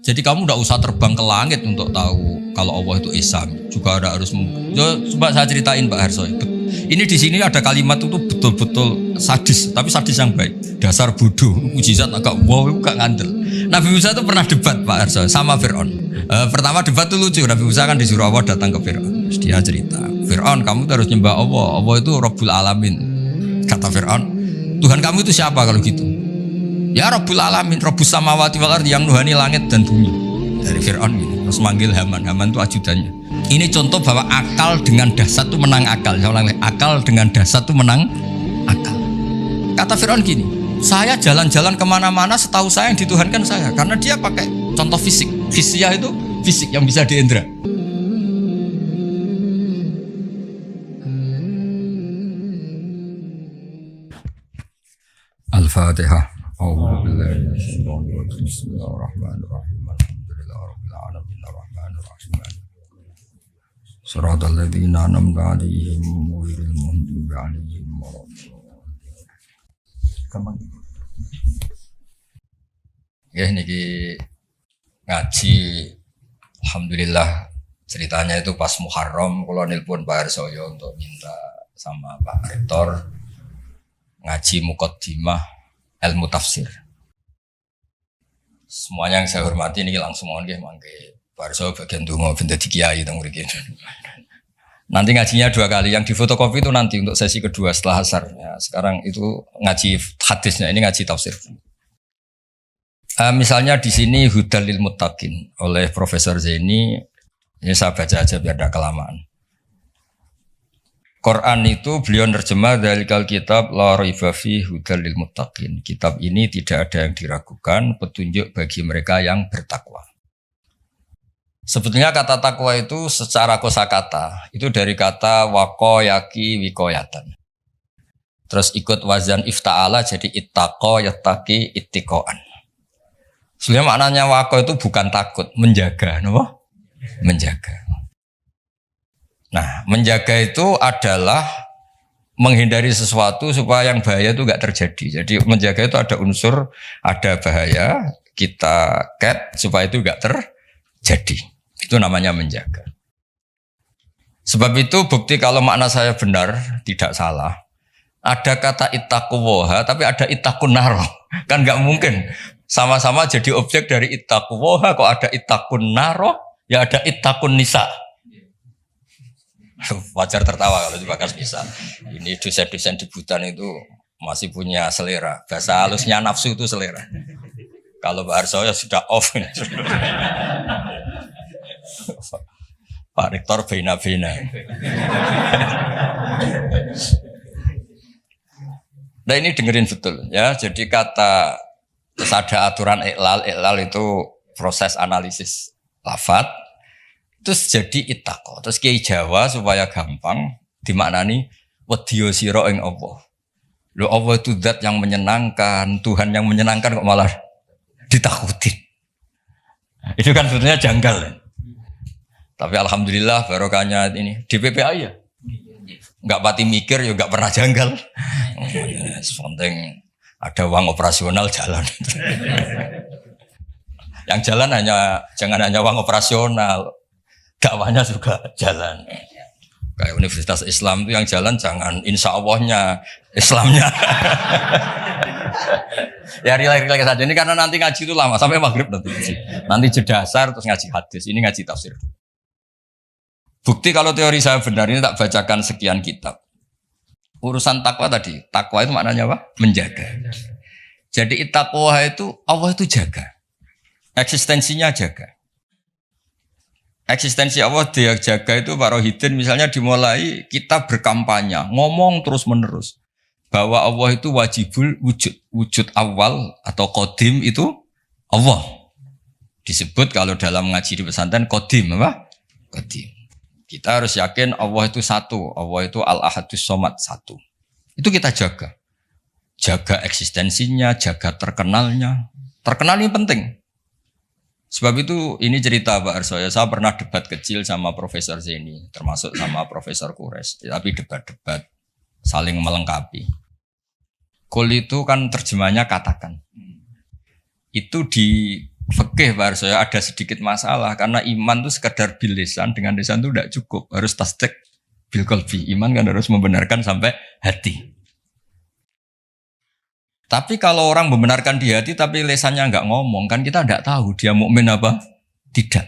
Jadi kamu tidak usah terbang ke langit untuk tahu kalau Allah itu Esa. Juga ada harus. Coba saya ceritain Pak Harso. Ini di sini ada kalimat itu betul-betul sadis, tapi sadis yang baik. Dasar bodoh, mujizat agak wow, gak ngandel. Nabi Musa itu pernah debat Pak Harso sama Fir'aun. Pertama debat itu lucu. Nabi Musa kan disuruh Allah datang ke Fir'aun. Terus dia cerita, Fir'aun kamu harus nyembah Allah. Allah itu Rabbul Alamin. Kata Fir'aun, Tuhan kamu itu siapa kalau gitu? Ya Rabbul Alamin, Rabbus Samawati wal Ardi, yang nuhani langit dan bumi. Dari Fir'aun gitu. Terus manggil Haman, Haman itu ajudannya. Ini contoh bahwa akal dengan dasar itu menang akal. Akal dengan dasar itu menang akal. Kata Fir'aun gini, saya jalan-jalan kemana-mana setahu saya yang dituhankan saya. Karena dia pakai contoh fisik. Fisyah itu fisik yang bisa diindra. Al-Fatihah. Bismillahirrahmanirrahim. Alhamdulillahirabbil alamin arrahmanirrahim. Shiratal ladzina an'amta 'alaihim ghairil maghdubi 'alaihim waladdallin. Gampang. Ya niki ngaji alhamdulillah ceritanya itu pas Muharram kula nelpon Pak Harsoyo untuk minta sama Pak Rektor ngaji muqaddimah ilmu tafsir. Semuanya yang saya hormati ini langsung mohon nggih mangke Pak Harsoyo bagian donga ben dadi kiai teng mriki. Nanti ngajinya 2 kali, yang di fotokopi itu nanti untuk sesi kedua setelah asar. Ya, sekarang itu ngaji hadisnya, ini ngaji tafsir. Misalnya di sini Hudal lil Muttaqin oleh Profesor Zaini, ini saya baca aja biar tidak kelamaan. Quran itu beliau nerjemah dari kitab La Raiba fi Hudal lil Muttaqin. Kitab ini tidak ada yang diragukan, petunjuk bagi mereka yang bertakwa. Sebetulnya kata takwa itu secara kosakata itu dari kata waqayaki wikoyatan. Terus ikut wazan ifta'ala jadi ittaqo yattaqi ittiqoan. Sebenarnya maknanya waqo itu bukan takut, menjaga, apa? Menjaga. Nah, menjaga itu adalah menghindari sesuatu supaya yang bahaya itu enggak terjadi. Jadi menjaga itu ada unsur, ada bahaya, kita cat supaya itu enggak terjadi. Itu namanya menjaga. Sebab itu bukti kalau makna saya benar, tidak salah. Ada kata ittaquwaha tapi ada ittaqun naro. Kan enggak mungkin sama-sama jadi objek dari ittaquwaha kok ada ittaqun naro, ya ada ittaqun nisa. Wajar tertawa kalau dibahas bisa. Ini dosen-dosen di Butan itu masih punya selera. Bahasa halusnya nafsu itu selera. Kalau Pak Harsoyo sudah off. Pak Rektor bina-bina. Nah ini dengerin betul ya. Jadi kata terus ada aturan iqlal itu proses analisis lafadz. Terus jadi ittaqo. Terus Kiai Jawa supaya gampang dimaknani wedya sira ing Allah. Lho Allah itu zat yang menyenangkan, Tuhan yang menyenangkan kok malah ditakutin. Itu kan sebetulnya janggal. Tapi alhamdulillah barokahnya ini DPPA ya. Enggak pati mikir ya enggak pernah janggal. Penting ada uang operasional jalan. Yang jalan jangan hanya uang operasional. Dakwahnya juga jalan. Kayak Universitas Islam itu yang jalan jangan insya Allahnya Islamnya. Ya relax saja ini karena nanti ngaji itu lama sampai maghrib nanti. Nanti jeda asar terus ngaji hadis, ini ngaji tafsir. Bukti kalau teori saya benar ini tak bacakan sekian kitab. Urusan takwa tadi, takwa itu maknanya apa? Menjaga. Jadi ittaqwa itu Allah itu jaga. Eksistensinya jaga. Eksistensi Allah dia jaga itu Pak Rohidin misalnya dimulai kita berkampanye, ngomong terus menerus bahwa Allah itu wajibul wujud awal atau qadim itu Allah. Disebut kalau dalam ngaji di pesantren qadim apa? Qadim. Kita harus yakin Allah itu satu, Allah itu al-ahadus somad satu. Itu kita jaga. Jaga eksistensinya, jaga terkenalnya. Terkenal ini penting. Sebab itu ini cerita Pak Harsoyo, saya pernah debat kecil sama Profesor Zaini, termasuk sama Profesor Kures, tapi debat-debat saling melengkapi. Kul itu kan terjemahnya katakan. Itu di fikih Pak Arso, ada sedikit masalah karena iman itu sekedar bil lisan, dengan lisan itu tidak cukup, harus tasdik bil qalbi. Iman kan harus membenarkan sampai hati. Tapi kalau orang membenarkan di hati tapi lisannya enggak ngomong, kan kita enggak tahu dia mukmin apa tidak.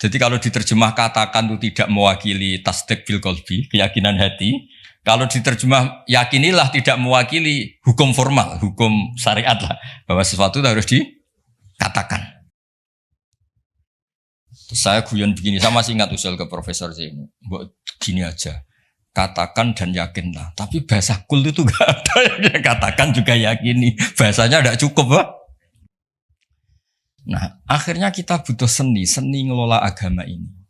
Jadi kalau diterjemah katakan itu tidak mewakili tasdik bil qalbi, keyakinan hati. Kalau diterjemah yakinilah tidak mewakili hukum formal, hukum syariat lah, bahwa sesuatu itu harus dikatakan. Terus saya guyon begini, saya masih ingat usul ke Profesor Zaini, buat gini aja, katakan dan yakinlah. Tapi bahasa kul itu gak ada yang katakan juga yakini, bahasanya tidak cukup, Pak. Nah, akhirnya kita butuh seni ngelola agama ini.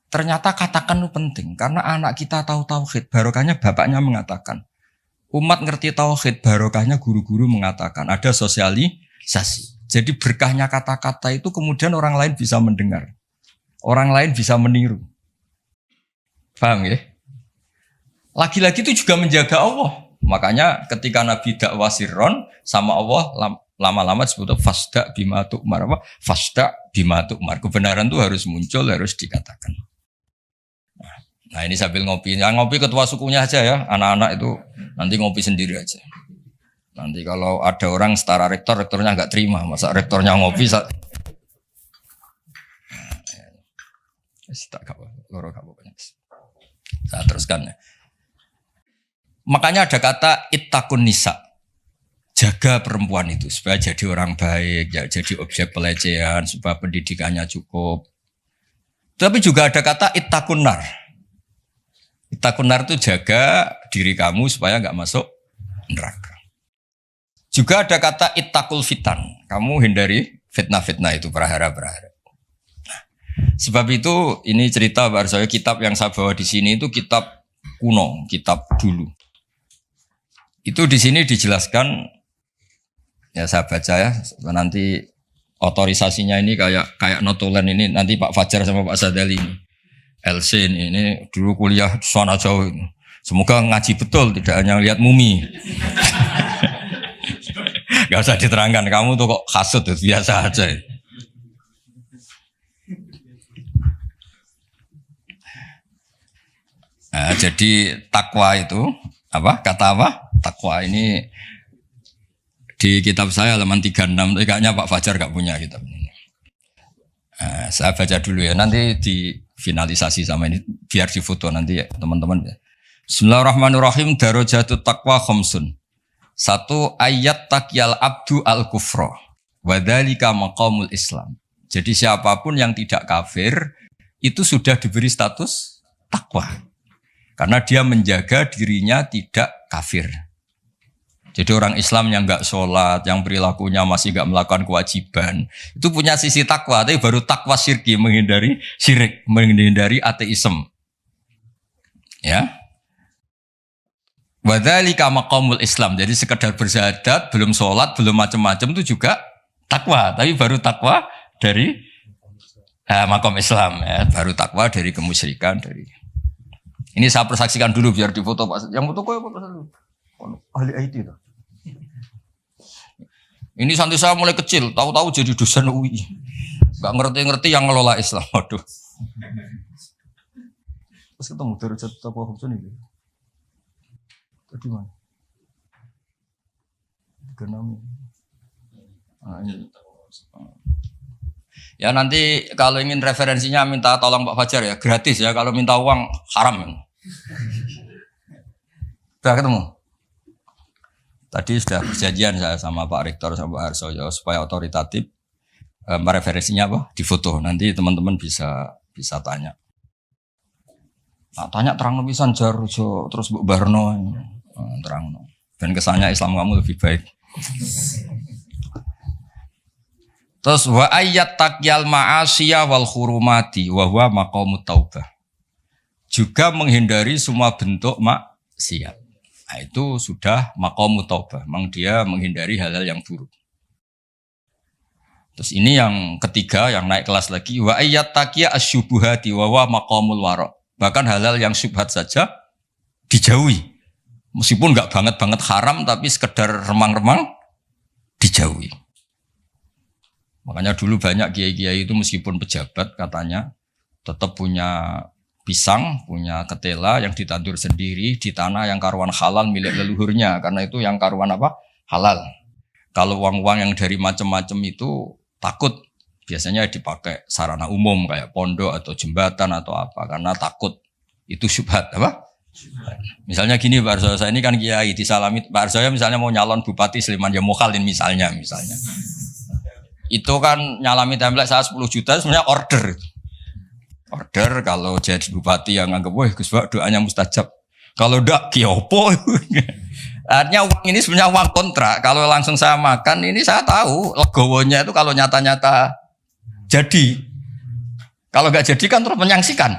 Ternyata katakan itu penting, karena anak kita tahu tauhid, barokahnya bapaknya mengatakan. Umat ngerti tauhid, barokahnya guru-guru mengatakan. Ada sosialisasi. Jadi berkahnya kata-kata itu kemudian orang lain bisa mendengar. Orang lain bisa meniru. Paham ya? Lagi-lagi itu juga menjaga Allah. Makanya ketika Nabi dakwah sirron sama Allah, lama-lama disebut fasda bima tu'mar. Fasda bima tu'mar. Kebenaran itu harus muncul, harus dikatakan. Nah ini sambil ngopi, ya ngopi ketua sukunya aja ya, anak-anak itu nanti ngopi sendiri aja. Nanti kalau ada orang setara rektor, rektornya nggak terima, masa rektornya ngopi saya teruskan ya. Makanya ada kata ittaqun nisa, jaga perempuan itu supaya jadi orang baik, jadi objek pelecehan, supaya pendidikannya cukup. Tapi juga ada kata ittaqun nar. Ittaqun nar itu jaga diri kamu supaya nggak masuk neraka. Juga ada kata ittaqul fitan. Kamu hindari fitnah-fitnah itu, prahara-prahara. Nah, sebab itu ini cerita Pak Arso, kitab yang saya bawa di sini itu kitab kuno, kitab dulu. Itu di sini dijelaskan, ya saya baca ya, nanti otorisasinya ini kayak notulen ini, nanti Pak Fajar sama Pak Sadali ini. LC ini dulu kuliah sana jauh. Semoga ngaji betul, tidak hanya lihat mumi. Gak usah diterangkan, kamu tuh kok hasut tuh, biasa aja. Nah, jadi takwa itu apa? Kata apa? Takwa ini di kitab saya halaman 36. Kayaknya Pak Fajar gak punya kitab ini. Nah, saya baca dulu ya. Nanti di finalisasi sama ini biar difoto nanti ya teman-teman. Bismillahirrahmanirrahim. Darajatut taqwa khamsun. 1 ayat takyal abdu al kufra wa dzalika maqamul Islam. Jadi siapapun yang tidak kafir itu sudah diberi status takwa. Karena dia menjaga dirinya tidak kafir. Jadi orang Islam yang enggak sholat, yang perilakunya masih enggak melakukan kewajiban, itu punya sisi takwa, tapi baru takwa syirki, menghindari syirik, menghindari ateisme. Ya. Wa dzalika maqamul Islam. Jadi sekedar bersyahadat, belum sholat, belum macam-macam itu juga takwa, tapi baru takwa dari maqam Islam, ya. Baru takwa dari kemusyrikan, dari. Ini saya persaksikan dulu biar difoto Pak. Yang foto kok apa Pak? Ahli IT itu. Ini santri saya mulai kecil, tahu-tahu jadi dosen UI. Gak ngerti-ngerti yang ngelola Islam. Waduh. Terus ketemu dari jatuh apa hukum ini? Tadi mana? Genami. Ini. Ya nanti kalau ingin referensinya minta tolong Pak Fajar ya, gratis ya. Kalau minta uang haram. Sudah ketemu? Tadi sudah perjanjian saya sama Pak Rektor sama Pak Harsoyo supaya otoritatif referensinya apa? Di foto. Nanti teman-teman bisa tanya. Nah, tanya terang pisan jar terus Bu Barno terang. Dan kesannya Islam kamu lebih baik. Terus wa ayat takyal ma'asiyah wal hurumati wa huwa maqamut taubah. Juga menghindari semua bentuk maksiat. Nah, itu sudah maqamut taubah. Memang dia menghindari hal-hal yang buruk. Terus ini yang ketiga yang naik kelas lagi wa ayat taqiya asyubuhati wa huwa maqamul wara. Bahkan hal-hal yang syubhat saja dijauhi. Meskipun enggak banget haram tapi sekedar remang-remang dijauhi. Makanya dulu banyak kiai-kiai itu meskipun pejabat katanya tetap punya pisang, punya ketela yang ditandur sendiri di tanah yang karuan halal milik leluhurnya. Karena itu yang karuan apa? Halal. Kalau uang-uang yang dari macam-macam itu takut. Biasanya dipakai sarana umum kayak pondok atau jembatan atau apa. Karena takut itu syubhat. Apa? Misalnya gini Pak Arsoyo, saya ini kan kiai disalami. Pak Arsoyo misalnya mau nyalon Bupati Sleman, ya mukhalin misalnya. Itu kan nyalami template saya 10 juta sebenarnya order. Order kalau jadi bupati yang anggap wah Gus Pak doanya mustajab. Kalau ndak kiopo. Artinya uang ini sebenarnya uang kontrak. Kalau langsung saya makan ini saya tahu legowonya itu kalau nyata-nyata jadi. Kalau nggak jadi kan terus menyangsikan.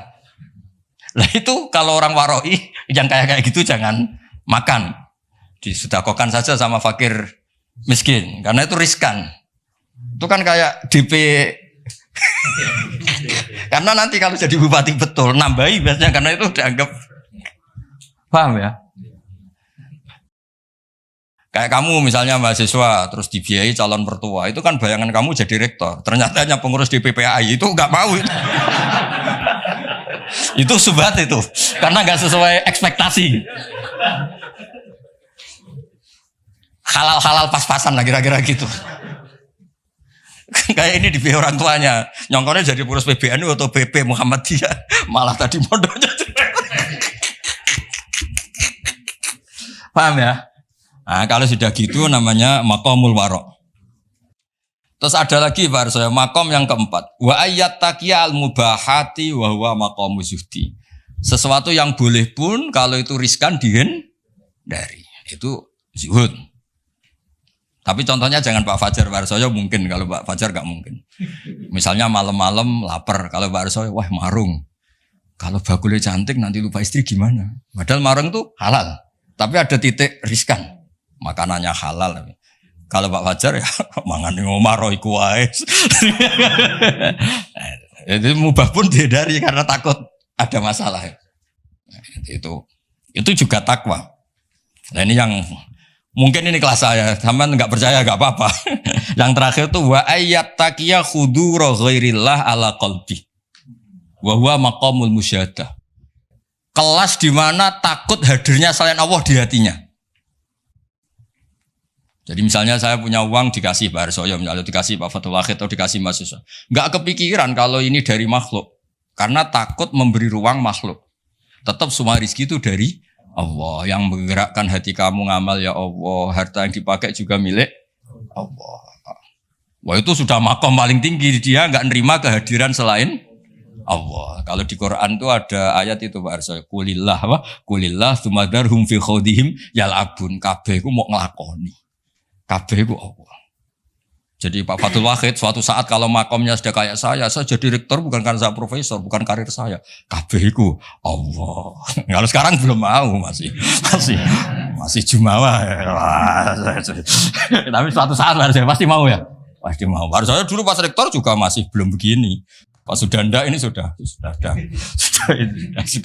Lah itu kalau orang waroi yang kayak gitu jangan makan. Disedekahkan saja sama fakir miskin karena itu riskan. Itu kan kayak DP. Karena nanti kalau jadi bupati betul nambahi biasanya karena itu dianggap paham ya. Kayak kamu misalnya mahasiswa terus dibiayai calon mertua itu kan bayangan kamu jadi rektor. Ternyata hanya pengurus DPPAI itu nggak mau itu. Itu subhat itu karena nggak sesuai ekspektasi. Halal pas-pasan lah kira-kira gitu. Kayak ini di orang tuanya nyongkornya jadi pengurus PBNU atau BP Muhammadiyah malah tadi mondoknya paham ya. Nah, kalau sudah gitu namanya maqamul warok. Terus ada lagi Pak Arsoyo makom yang keempat wa ayat taqiyal mubahati wa huwa maqamu zuhdi. Sesuatu yang boleh pun kalau itu riskan dihindari itu zuhud. Tapi contohnya jangan Pak Fajar, Pak Arsoyo mungkin, kalau Pak Fajar gak mungkin. Misalnya malam-malam lapar, kalau Pak Arsoyo, wah marung. Kalau bakulnya cantik nanti lupa istri gimana? Padahal marung itu halal, tapi ada titik riskan. Makanannya halal. Kalau Pak Fajar ya mangan ngomaro iku wae. Itu mubah pun dihindari karena takut ada masalah. Itu juga takwa. Nah ini yang mungkin ini kelas saya, sampean nggak percaya nggak apa-apa. Yang terakhir tuh wa ayat taqiya khudura ghairillah ala qalbi. Wa huwa maqamul musyahadah. Kelas di mana takut hadirnya selain Allah di hatinya. Jadi misalnya saya punya uang dikasih Pak Arsoyo, misalnya dikasih Pak Fatul Wahid atau dikasih mahasiswa. Nggak kepikiran kalau ini dari makhluk. Karena takut memberi ruang makhluk. Tetap semua rezeki itu dari Allah yang menggerakkan hati kamu ngamal ya Allah, harta yang dipakai juga milik Allah. Wah itu sudah makom paling tinggi, dia nggak nerima kehadiran selain Allah. Kalau di Quran itu ada ayat itu Pak Arsoy, kulillah wa kulillah sumadarhum fi khodihim yal'abun, kabeh ku mau ngelakoni, kabeh ku Allah. Jadi Pak Fatul Wahid suatu saat kalau makomnya sudah kayak saya jadi rektor bukan karena saya profesor, bukan karir saya. Kabehku Allah. Kalau sekarang belum mau masih jumawa. Tapi suatu saat saya pasti mau ya. Pasti mau. Baru saya dulu pas rektor juga masih belum begini. Pak Sudanda ini sudah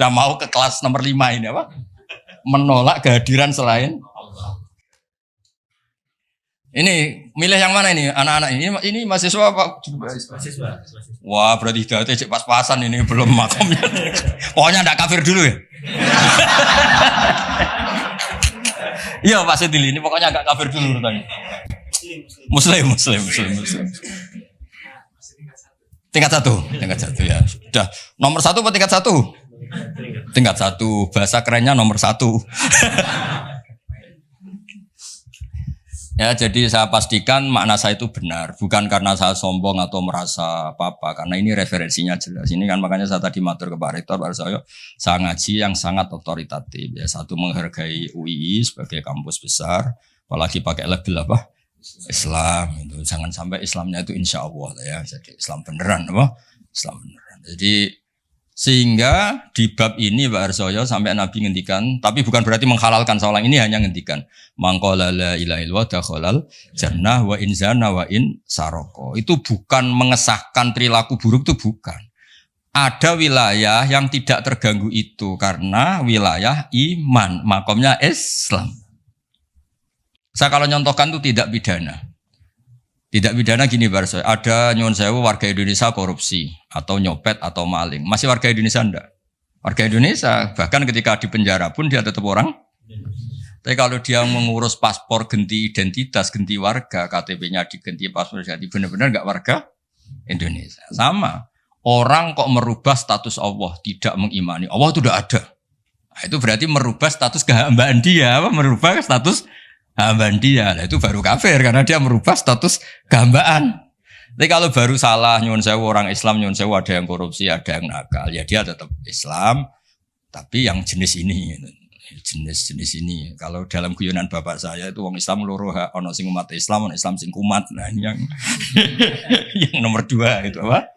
mau ke kelas nomor 5 ini apa? Menolak kehadiran selain ini milih yang mana ini anak-anak ini mahasiswa apa? Mahasiswa. Wah berarti hidayatnya cek pas-pasan ini belum makomnya. Pokoknya ndak kafir dulu ya. Iya Pak Sedili ini pokoknya agak kafir dulu urutannya. Muslim. Tingkat satu ya. Sudah nomor 1 apa tingkat 1? Tingkat 1. Bahasa kerennya nomor 1. Ya, jadi saya pastikan makna saya itu benar, bukan karena saya sombong atau merasa apa-apa, karena ini referensinya jelas. Ini kan makanya saya tadi matur ke Pak Rektor, Pak Arsoyo, saya ngaji yang sangat otoritatif. Ya, satu menghargai UII sebagai kampus besar, apalagi pakai label apa? Islam. Itu jangan sampai Islamnya itu insya Allah ya, jadi Islam beneran, apa? Islam beneran. Jadi sehingga di bab ini Pak Arsoyo sampai Nabi ngendikan, tapi bukan berarti menghalalkan seorang, ini hanya ngendikan mangqala la ilaha illallah dakhalal jannah wa in zana wa in saroko. Itu bukan mengesahkan perilaku buruk, itu bukan. Ada wilayah yang tidak terganggu itu karena wilayah iman, makomnya Islam. Saya kalau nyontohkan itu tidak pidana. Tidak pidana gini Barso, ada nyuwun sewu warga Indonesia korupsi atau nyopet atau maling. Masih warga Indonesia enggak? Warga Indonesia, bahkan ketika di penjara pun dia tetap orang. Tapi kalau dia mengurus paspor ganti identitas, ganti warga, KTP-nya diganti, paspor ganti, benar-benar enggak warga Indonesia. Sama. Orang kok merubah status Allah, tidak mengimani. Allah itu tidak ada. Nah, itu berarti merubah status kehambaan dia, merubah status hambaan dia. Nah, itu baru kafir karena dia merubah status kehambaan. Tapi kalau baru salah, nyuwun sewu orang Islam, nyuwun sewu ada yang korupsi, ada yang nakal, ya dia tetap Islam, tapi yang jenis ini, jenis ini. Kalau dalam guyonan bapak saya itu orang Islam loro, ono sing umat Islam, ono Islam sing kumat. Nah ini yang yang nomor 2 itu apa?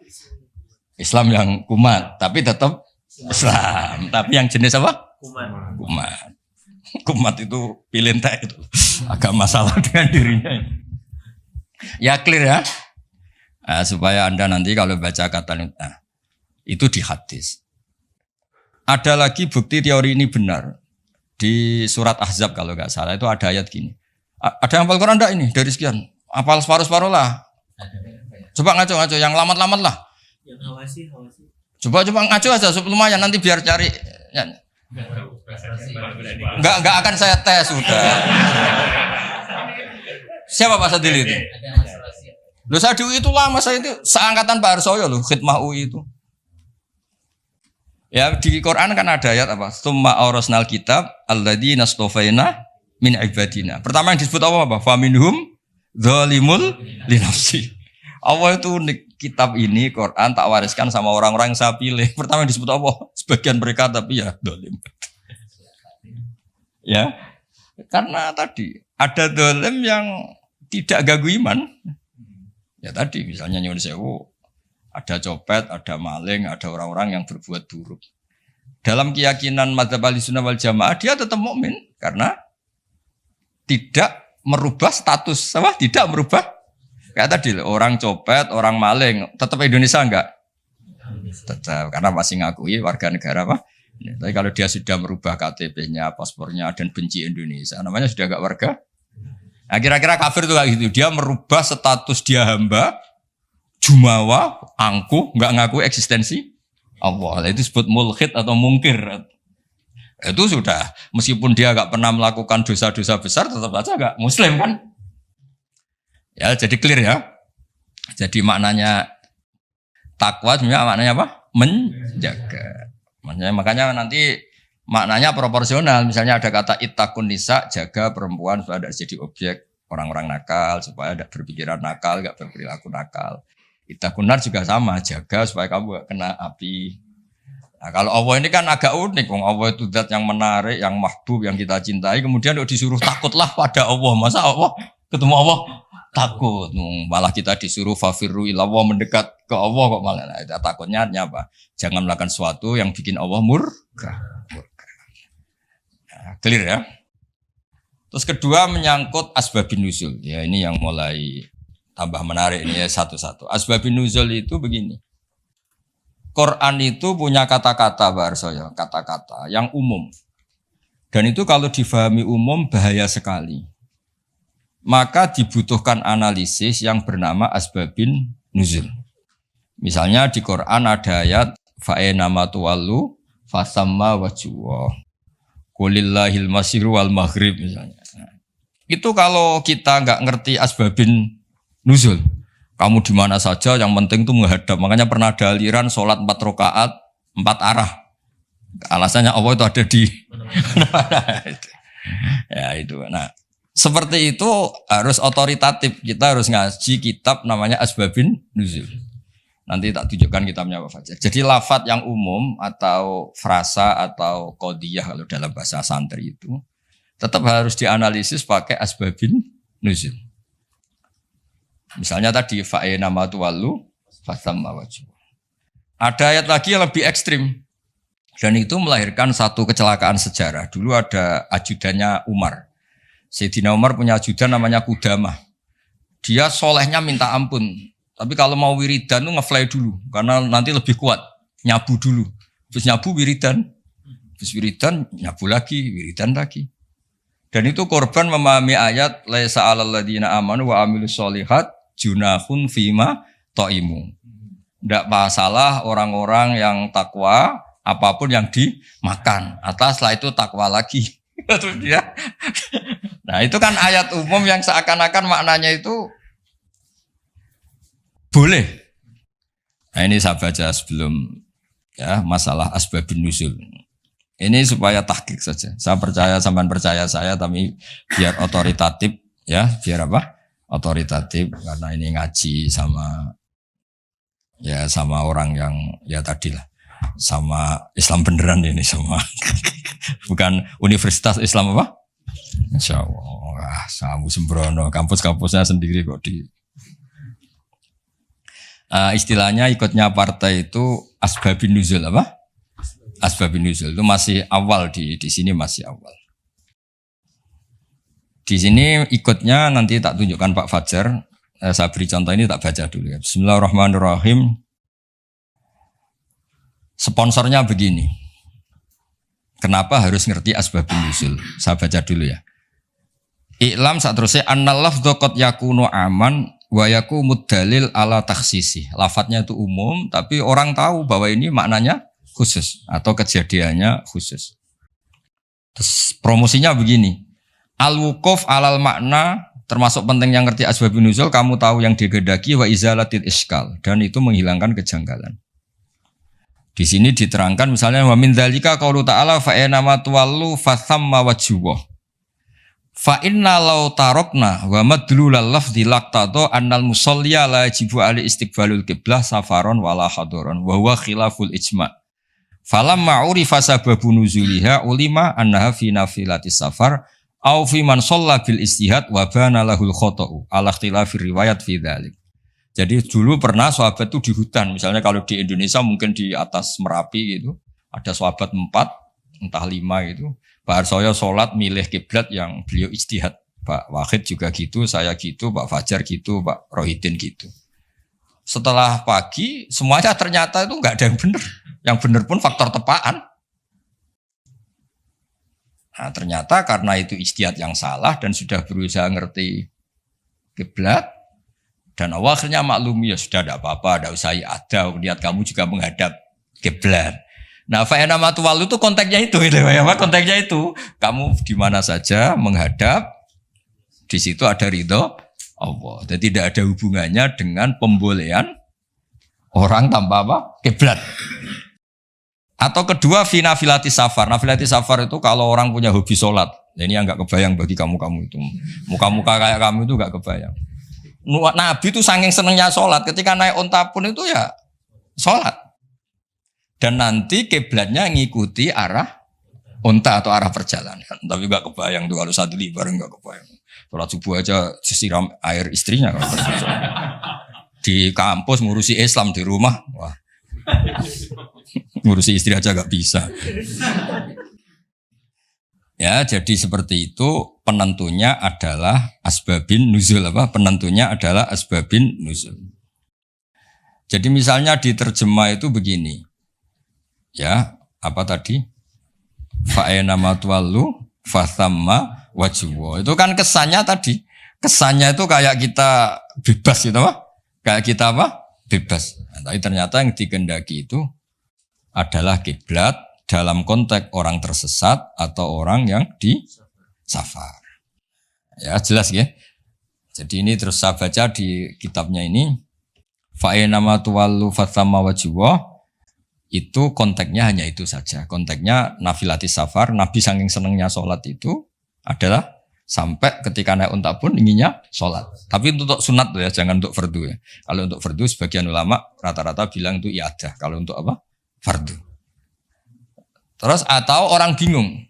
Islam yang kumat, tapi tetap Islam. Tapi yang jenis apa? Kumat. Kumat itu pilintek itu. Agak masalah dengan dirinya. Ya clear ya. Nah, supaya Anda nanti kalau baca kata itu di hadis. Ada lagi bukti teori ini benar. Di surat Ahzab kalau nggak salah itu ada ayat gini. Ada yang hafal Quran enggak ini? Dari sekian. Hafal separuh-separuh lah. Coba ngaco-ngaco yang lamat-lamat lah. Yang hawasi. Coba ngaco aja lumayan nanti biar cari. Enggak akan saya tes sudah. Siapa Pak Sadili itu? Loh saya di UI itu lama, saya itu seangkatan Pak Harsoyo loh, khidmah UI itu. Ya di Quran kan ada ayat apa? Tsumma awrasnal kitab alladzina astafaina min ibadina. Pertama yang disebut apa? Faminhum zalimul linafsi. Allah itu kitab ini Quran tak wariskan sama orang-orang yang saya pilih. Pertama yang disebut Allah, sebagian mereka tapi ya zalim. Ya. Karena tadi ada zalim yang tidak ganggu iman. Ya tadi misalnya nyuwun sewu ada copet, ada maling, ada orang-orang yang berbuat buruk. Dalam keyakinan madzhab Ahlussunnah wal Jamaah dia tetap mukmin karena tidak merubah status, apa? Tidak merubah. Kayak tadi orang copet, orang maling, tetap Indonesia enggak? Tetap karena masih ngakui warga negara apa? Ya, tapi kalau dia sudah merubah KTP-nya, paspornya dan benci Indonesia, namanya sudah enggak warga. Nah, kira-kira kafir itu kayak gitu. Dia merubah status dia hamba, jumawa, angkuh, enggak ngaku eksistensi Allah. Itu disebut mulhid atau mungkir. Itu sudah, meskipun dia enggak pernah melakukan dosa-dosa besar, tetap saja enggak muslim kan? Ya, jadi clear ya. Jadi maknanya takwa sebenarnya maknanya apa? Menjaga. Makanya nanti maknanya proporsional. Misalnya ada kata ittaqun nisa, jaga perempuan supaya tidak jadi objek orang-orang nakal, supaya tidak berpikiran nakal, tidak berperilaku nakal. Ittaqun nar juga sama, jaga supaya kamu tidak kena api. Nah, kalau Allah ini kan agak unik. Allah itu zat yang menarik, yang mahbub, yang kita cintai. Kemudian disuruh takutlah pada Allah. Masa Allah ketemu Allah takut? Malah kita disuruh fafirru ilallah, mendekat ke Allah kok malah. Nah, takutnya apa? Jangan melakukan sesuatu yang bikin Allah murka. Nah, clear ya. Terus kedua menyangkut asbabun nuzul. Ya ini yang mulai tambah menarik ini ya satu-satu. Asbabun nuzul itu begini. Quran itu punya kata-kata Barsoyo, kata-kata yang umum. Dan itu kalau difahami umum bahaya sekali. Maka dibutuhkan analisis yang bernama asbabun nuzul. Misalnya di Quran ada ayat fa'ena matuwallu fasamma wajwa. Qulillahil masyiru wal maghrib misalnya. Nah, itu kalau kita enggak ngerti asbabun nuzul, kamu di mana saja yang penting itu menghadap. Makanya pernah ada aliran sholat 4 rakaat 4 arah. Alasannya Allah itu ada di ya itu. Nah, seperti itu harus otoritatif. Kita harus ngaji kitab namanya Asbabun Nuzul. Nanti tak tunjukkan kitabnya Pak Fajar. Jadi lafadz yang umum atau frasa atau qodiyah kalau dalam bahasa santri itu tetap harus dianalisis pakai Asbabun Nuzul. Misalnya tadi fa'ina matuwallu fasamma wajhu. Ada ayat lagi yang lebih ekstrim. Dan itu melahirkan satu kecelakaan sejarah. Dulu ada ajudannya Umar. Sayyidina Umar punya ajudan namanya Qudamah. Dia solehnya minta ampun. Tapi kalau mau wiridan itu ngefly dulu. Karena nanti lebih kuat. Nyabu dulu. Terus nyabu wiridan. Terus wiridan nyabu lagi. Wiridan lagi. Dan itu korban memahami ayat laisa 'alal ladzina amanu wa amilus sholihat junahun fima to'imu. Tidak masalah orang-orang yang takwa apapun yang dimakan. Atas setelah itu takwa lagi. Terus dia. Nah itu kan ayat umum yang seakan-akan maknanya itu boleh. Nah ini saya baca sebelum ya masalah asbabun nuzul. Ini supaya tahqiq saja. Saya percaya sampean percaya saya, tapi biar otoritatif ya, biar apa? Otoritatif karena ini ngaji sama ya sama orang yang ya tadilah sama Islam beneran ini semua. Bukan Universitas Islam apa? Insya Allah, kamu sembrono, kampus-kampusnya sendiri kok di. Istilahnya ikutnya partai itu asbabun nuzul apa? Asbabun nuzul itu masih awal di sini masih awal. Di sini ikutnya nanti tak tunjukkan Pak Fajar. Saya beri contoh ini tak baca dulu ya. Bismillahirrahmanirrahim. Sponsornya begini. Kenapa harus ngerti asbabun nuzul? Saya baca dulu ya. I'lam saat terusnya annal lafdhu qad yakunu aman wa yakumud dalil ala takhsisi. Lafadznya itu umum tapi orang tahu bahwa ini maknanya khusus atau kejadiannya khusus. Terus promosinya begini. Al-wuquf alal makna termasuk penting yang ngerti asbabun nuzul kamu tahu yang digedaki wa izalatil iskal dan itu menghilangkan kejanggalan. Di sini diterangkan misalnya wa min dzalika qaulu ta'ala fa inama tuwallu fathamma wajhuh. Fa inna law tarakna wa madlulal lafdzi laqtata annal musalliya la yajibu ali istiqbalul qiblah safaron wala hadaron wa huwa khilaful ijma'. Falamma urifa sababun nuzuliha ulima annaha fi nafilatis safar au fi man shalla bil istihad wa bana lahul khata'u ala ikhtilafir riwayat fi dzalik. Jadi dulu pernah sahabat itu di hutan, misalnya kalau di Indonesia mungkin di atas Merapi gitu, ada sahabat 4, entah 5 gitu. Pak Harsoyo sholat milih kiblat yang beliau ijtihad. Pak Wahid juga gitu, saya gitu, Pak Fajar gitu, Pak Rohidin gitu. Setelah pagi, semuanya ternyata itu enggak ada yang benar. Yang benar pun faktor tepaan. Nah ternyata karena itu ijtihad yang salah dan sudah berusaha ngerti kiblat, dan akhirnya maklum ya sudah tidak apa-apa, tidak usah ada, niat kamu juga menghadap kiblat. Nah, fa'ina matuwal itu konteksnya itu, konteksnya itu. Kamu di mana saja menghadap, di situ ada ridho Allah. Jadi tidak ada hubungannya dengan pembolehan orang tanpa apa? Kiblat. Atau kedua, fi nafilatis safar. Nafilatis safar itu kalau orang punya hobi sholat. Ini yang enggak kebayang bagi kamu-kamu itu. Muka-muka kayak kamu itu enggak kebayang. Nabi itu saking senengnya sholat. Ketika naik unta pun itu ya sholat. Dan nanti kiblatnya ngikuti arah unta atau arah perjalanan. Tapi enggak kebayang tuh kalau satu libar enggak kebayang. Sholat subuh aja disiram air istrinya. Di kampus ngurusi Islam di rumah. Wah. Ngurusi istri aja enggak bisa. Ya, jadi seperti itu penentunya adalah asbabin nuzul apa? Penentunya adalah asbabin nuzul. Jadi misalnya diterjemah itu begini. Ya, apa tadi? Fa'ena matwallu fathamma wajhuh. Itu kan kesannya tadi. Kesannya itu kayak kita bebas gitu apa? Kayak kita apa? Bebas. Nah, tapi ternyata yang dikehendaki itu adalah kiblat dalam konteks orang tersesat atau orang yang di safar. Ya, jelas ya. Jadi ini terus saya baca di kitabnya ini. Fa'ena matwallu fathamma wajhuh. Itu konteksnya hanya itu saja. Konteksnya nafilatis safar, Nabi saking senengnya sholat itu adalah sampai ketika naik unta pun inginnya sholat. Tapi untuk sunat ya, jangan untuk fardu ya. Kalau untuk fardu sebagian ulama rata-rata bilang itu iadah. Kalau untuk apa? Fardu. Terus atau orang bingung.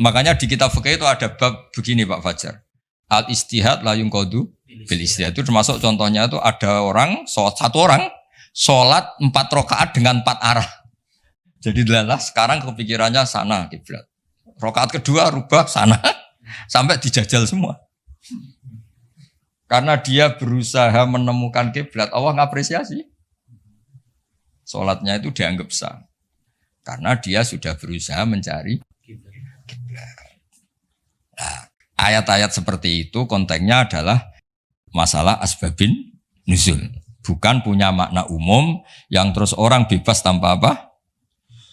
Makanya di kitab fikih itu ada bab begini Pak Fajar. Al istihad la yunqadu bil istihad. Itu termasuk contohnya itu ada orang, satu orang sholat 4 rakaat dengan 4 arah. Jadi adalah sekarang kepikirannya sana kiblat. Rakaat kedua rubah sana sampai dijajal semua. Karena dia berusaha menemukan kiblat, Allah ngapresiasi. Sholatnya itu dianggap sah. Karena dia sudah berusaha mencari kiblat. Nah, ayat-ayat seperti itu konteksnya adalah masalah asbabin nuzul. Bukan punya makna umum yang terus orang bebas tanpa apa?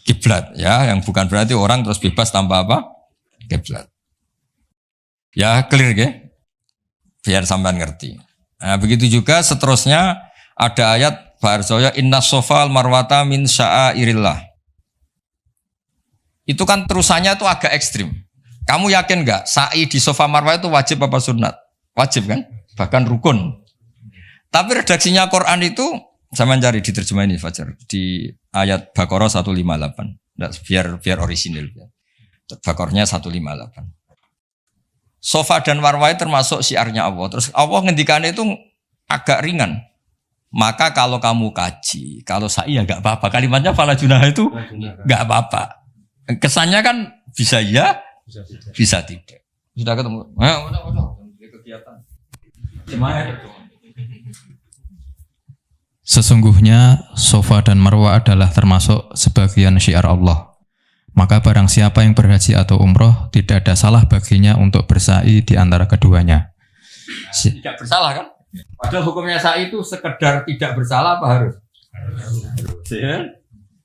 Kiblat ya, yang bukan berarti orang terus bebas tanpa apa? Kiblat. Ya clear ya? Biar sampean ngerti. Nah, begitu juga seterusnya ada ayat Baharsoya inna sofal marwata min sya'airillah. Itu kan terusannya itu agak ekstrim. Kamu yakin nggak sa'i di sofa marwah itu wajib apa sunat? Wajib kan? Bahkan rukun. Tapi redaksinya Quran itu saya mencari di terjemah ini Fajar di ayat Baqarah 158. Nah, biar orisinil. Baqarahnya 158. Sofa dan marwah termasuk syiarnya Allah. Terus Allah ngendikannya itu agak ringan. Maka kalau kamu kaji, kalau sa'i ya nggak apa-apa. Kalimatnya fala junah itu nggak apa-apa. Kesannya kan bisa ya, bisa tidak. Sudah ketemu. Udah. Kegiatan. Sesungguhnya Sofa dan Marwah adalah termasuk sebagian syiar Allah. Maka barang siapa yang berhaji atau umroh, tidak ada salah baginya untuk bersa'i di antara keduanya. Tidak bersalah kan? Padahal hukumnya sa'i itu sekedar tidak bersalah apa harus? Ya.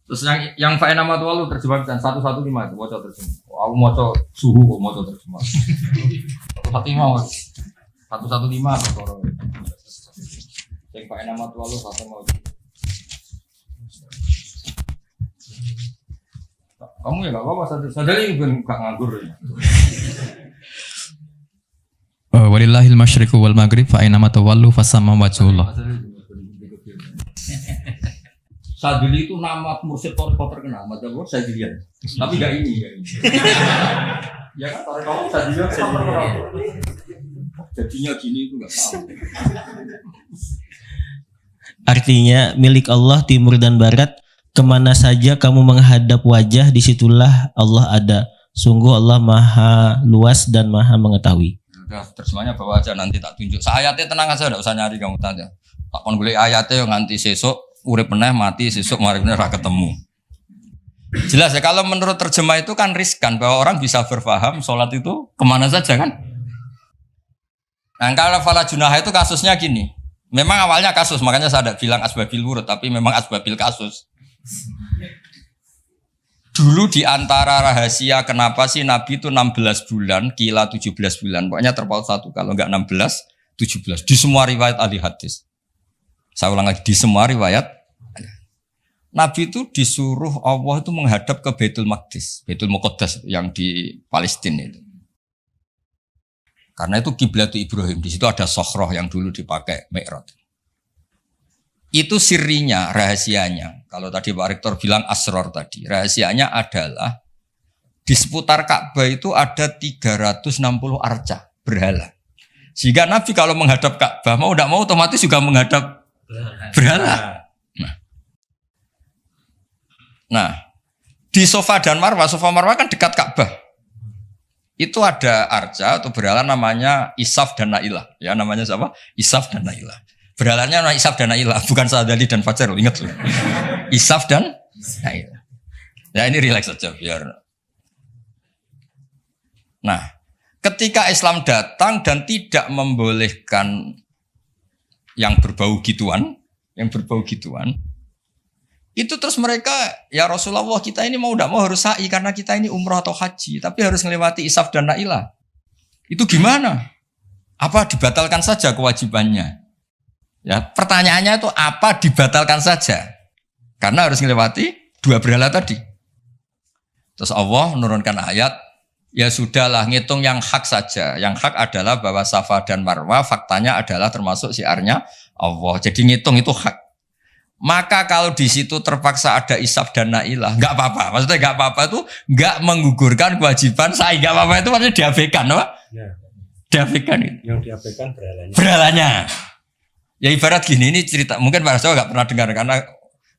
Terus yang fa'in nama tua lu terjemahkan 115 itu moco terjemah. Aku moco suhu kok moco terjemah. 115 atau yang fa'in nama tua lu satu mau. Kamu ya nggak apa-apa sadari bukan nggak nganggur ya. Walillahil masyriqu wal maghrib fa aina ma tawallu fasamma wajhullah. Sadili itu nama mursyid Toriko terkenal, macam Sadilian. Tapi enggak ini. Ya kan Toriko Sadilian terkenal. Jadinya gini itu enggak tahu. Artinya milik Allah timur dan barat, kemana saja kamu menghadap wajah, disitulah Allah ada. Sungguh Allah maha luas dan maha mengetahui. Udah terjemahnya bawa aja nanti tak tunjuk. Ayatnya tenang aja, enggak usah nyari kamu tanya. Tak kon golek ayatnya yang nganti sesuk urip meneh mati sesuk mari meneh ora ketemu. Jelas ya kalau menurut terjemah itu kan riskan bahwa orang bisa berpaham sholat itu kemana saja kan. Nah kalau fala junah itu kasusnya gini. Memang awalnya kasus makanya saya ada bilang asbabil wurud tapi memang asbabil kasus. Dulu di antara rahasia kenapa sih Nabi itu 16 bulan, kila 17 bulan. Pokoknya terpaut satu kalau enggak 16, 17 di semua riwayat ahli hadis. Saya ulang lagi di semua riwayat Nabi itu disuruh Allah itu menghadap ke Baitul Maqdis, Baitul Muqaddas yang di Palestina itu. Karena itu kiblat Ibrahim, di situ ada sokhroh yang dulu dipakai Mi'raj. Itu sirinya, rahasianya. Kalau tadi Pak Rektor bilang asror tadi, rahasianya adalah di seputar Ka'bah itu ada 360 arca berhala. Sehingga Nabi kalau menghadap Ka'bah mau tidak mau otomatis juga menghadap berhala. Nah, di Sofa dan Marwah, Sofa Marwah kan dekat Ka'bah. Itu ada arca atau berhala namanya Isaf dan Nailah. Ya namanya siapa? Isaf dan Nailah. Berhalanya namanya Isaf dan Nailah, bukan Sadali dan Fajar, ingat loh. Isaf dan Nailah. Ya ini relax saja biar. Nah, ketika Islam datang dan tidak membolehkan yang berbau gituan, itu terus mereka, ya Rasulullah kita ini mau tidak mau harus sa'i karena kita ini umrah atau haji, tapi harus melewati Isaf dan Nailah. Itu gimana? Apa dibatalkan saja kewajibannya? Ya pertanyaannya itu apa dibatalkan saja? Karena harus melewati dua berhala tadi. Terus Allah menurunkan ayat, ya sudahlah ngitung yang hak saja. Yang hak adalah bahwa Safa dan Marwah faktanya adalah termasuk syiarnya Allah. Jadi ngitung itu hak. Maka kalau di situ terpaksa ada Isaf dan Nailah, nggak apa-apa. Maksudnya nggak apa-apa itu nggak menggugurkan kewajiban saya. Nggak apa-apa itu maksudnya diabaikan, apa? Ya. Diabaikan itu. Yang diabaikan berhalanya. Berhalanya. Ya ibarat gini, ini cerita. Mungkin Pak Rasul nggak pernah dengar karena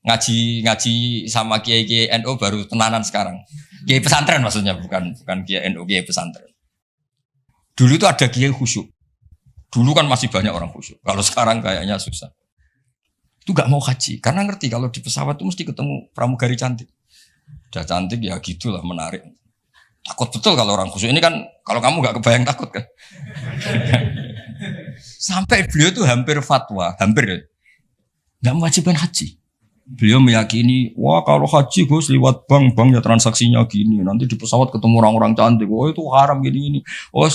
ngaji sama kiai NU baru tenanan sekarang. Kiai pesantren maksudnya bukan kiai NU, kiai pesantren. Dulu itu ada kiai khusyuk. Dulu kan masih banyak orang khusyuk. Kalau sekarang kayaknya susah. Itu gak mau haji karena ngerti kalau di pesawat itu mesti ketemu pramugari cantik. Udah cantik ya gitulah menarik. Takut betul kalau orang khusyuk ini kan kalau kamu gak kebayang takut kan. Sampai beliau itu hampir fatwa, hampir nggak mewajibkan haji. Beliau meyakini, wah kalau haji Gus lewat bank ya transaksinya gini, nanti di pesawat ketemu orang-orang cantik, wah itu haram gini. Oh,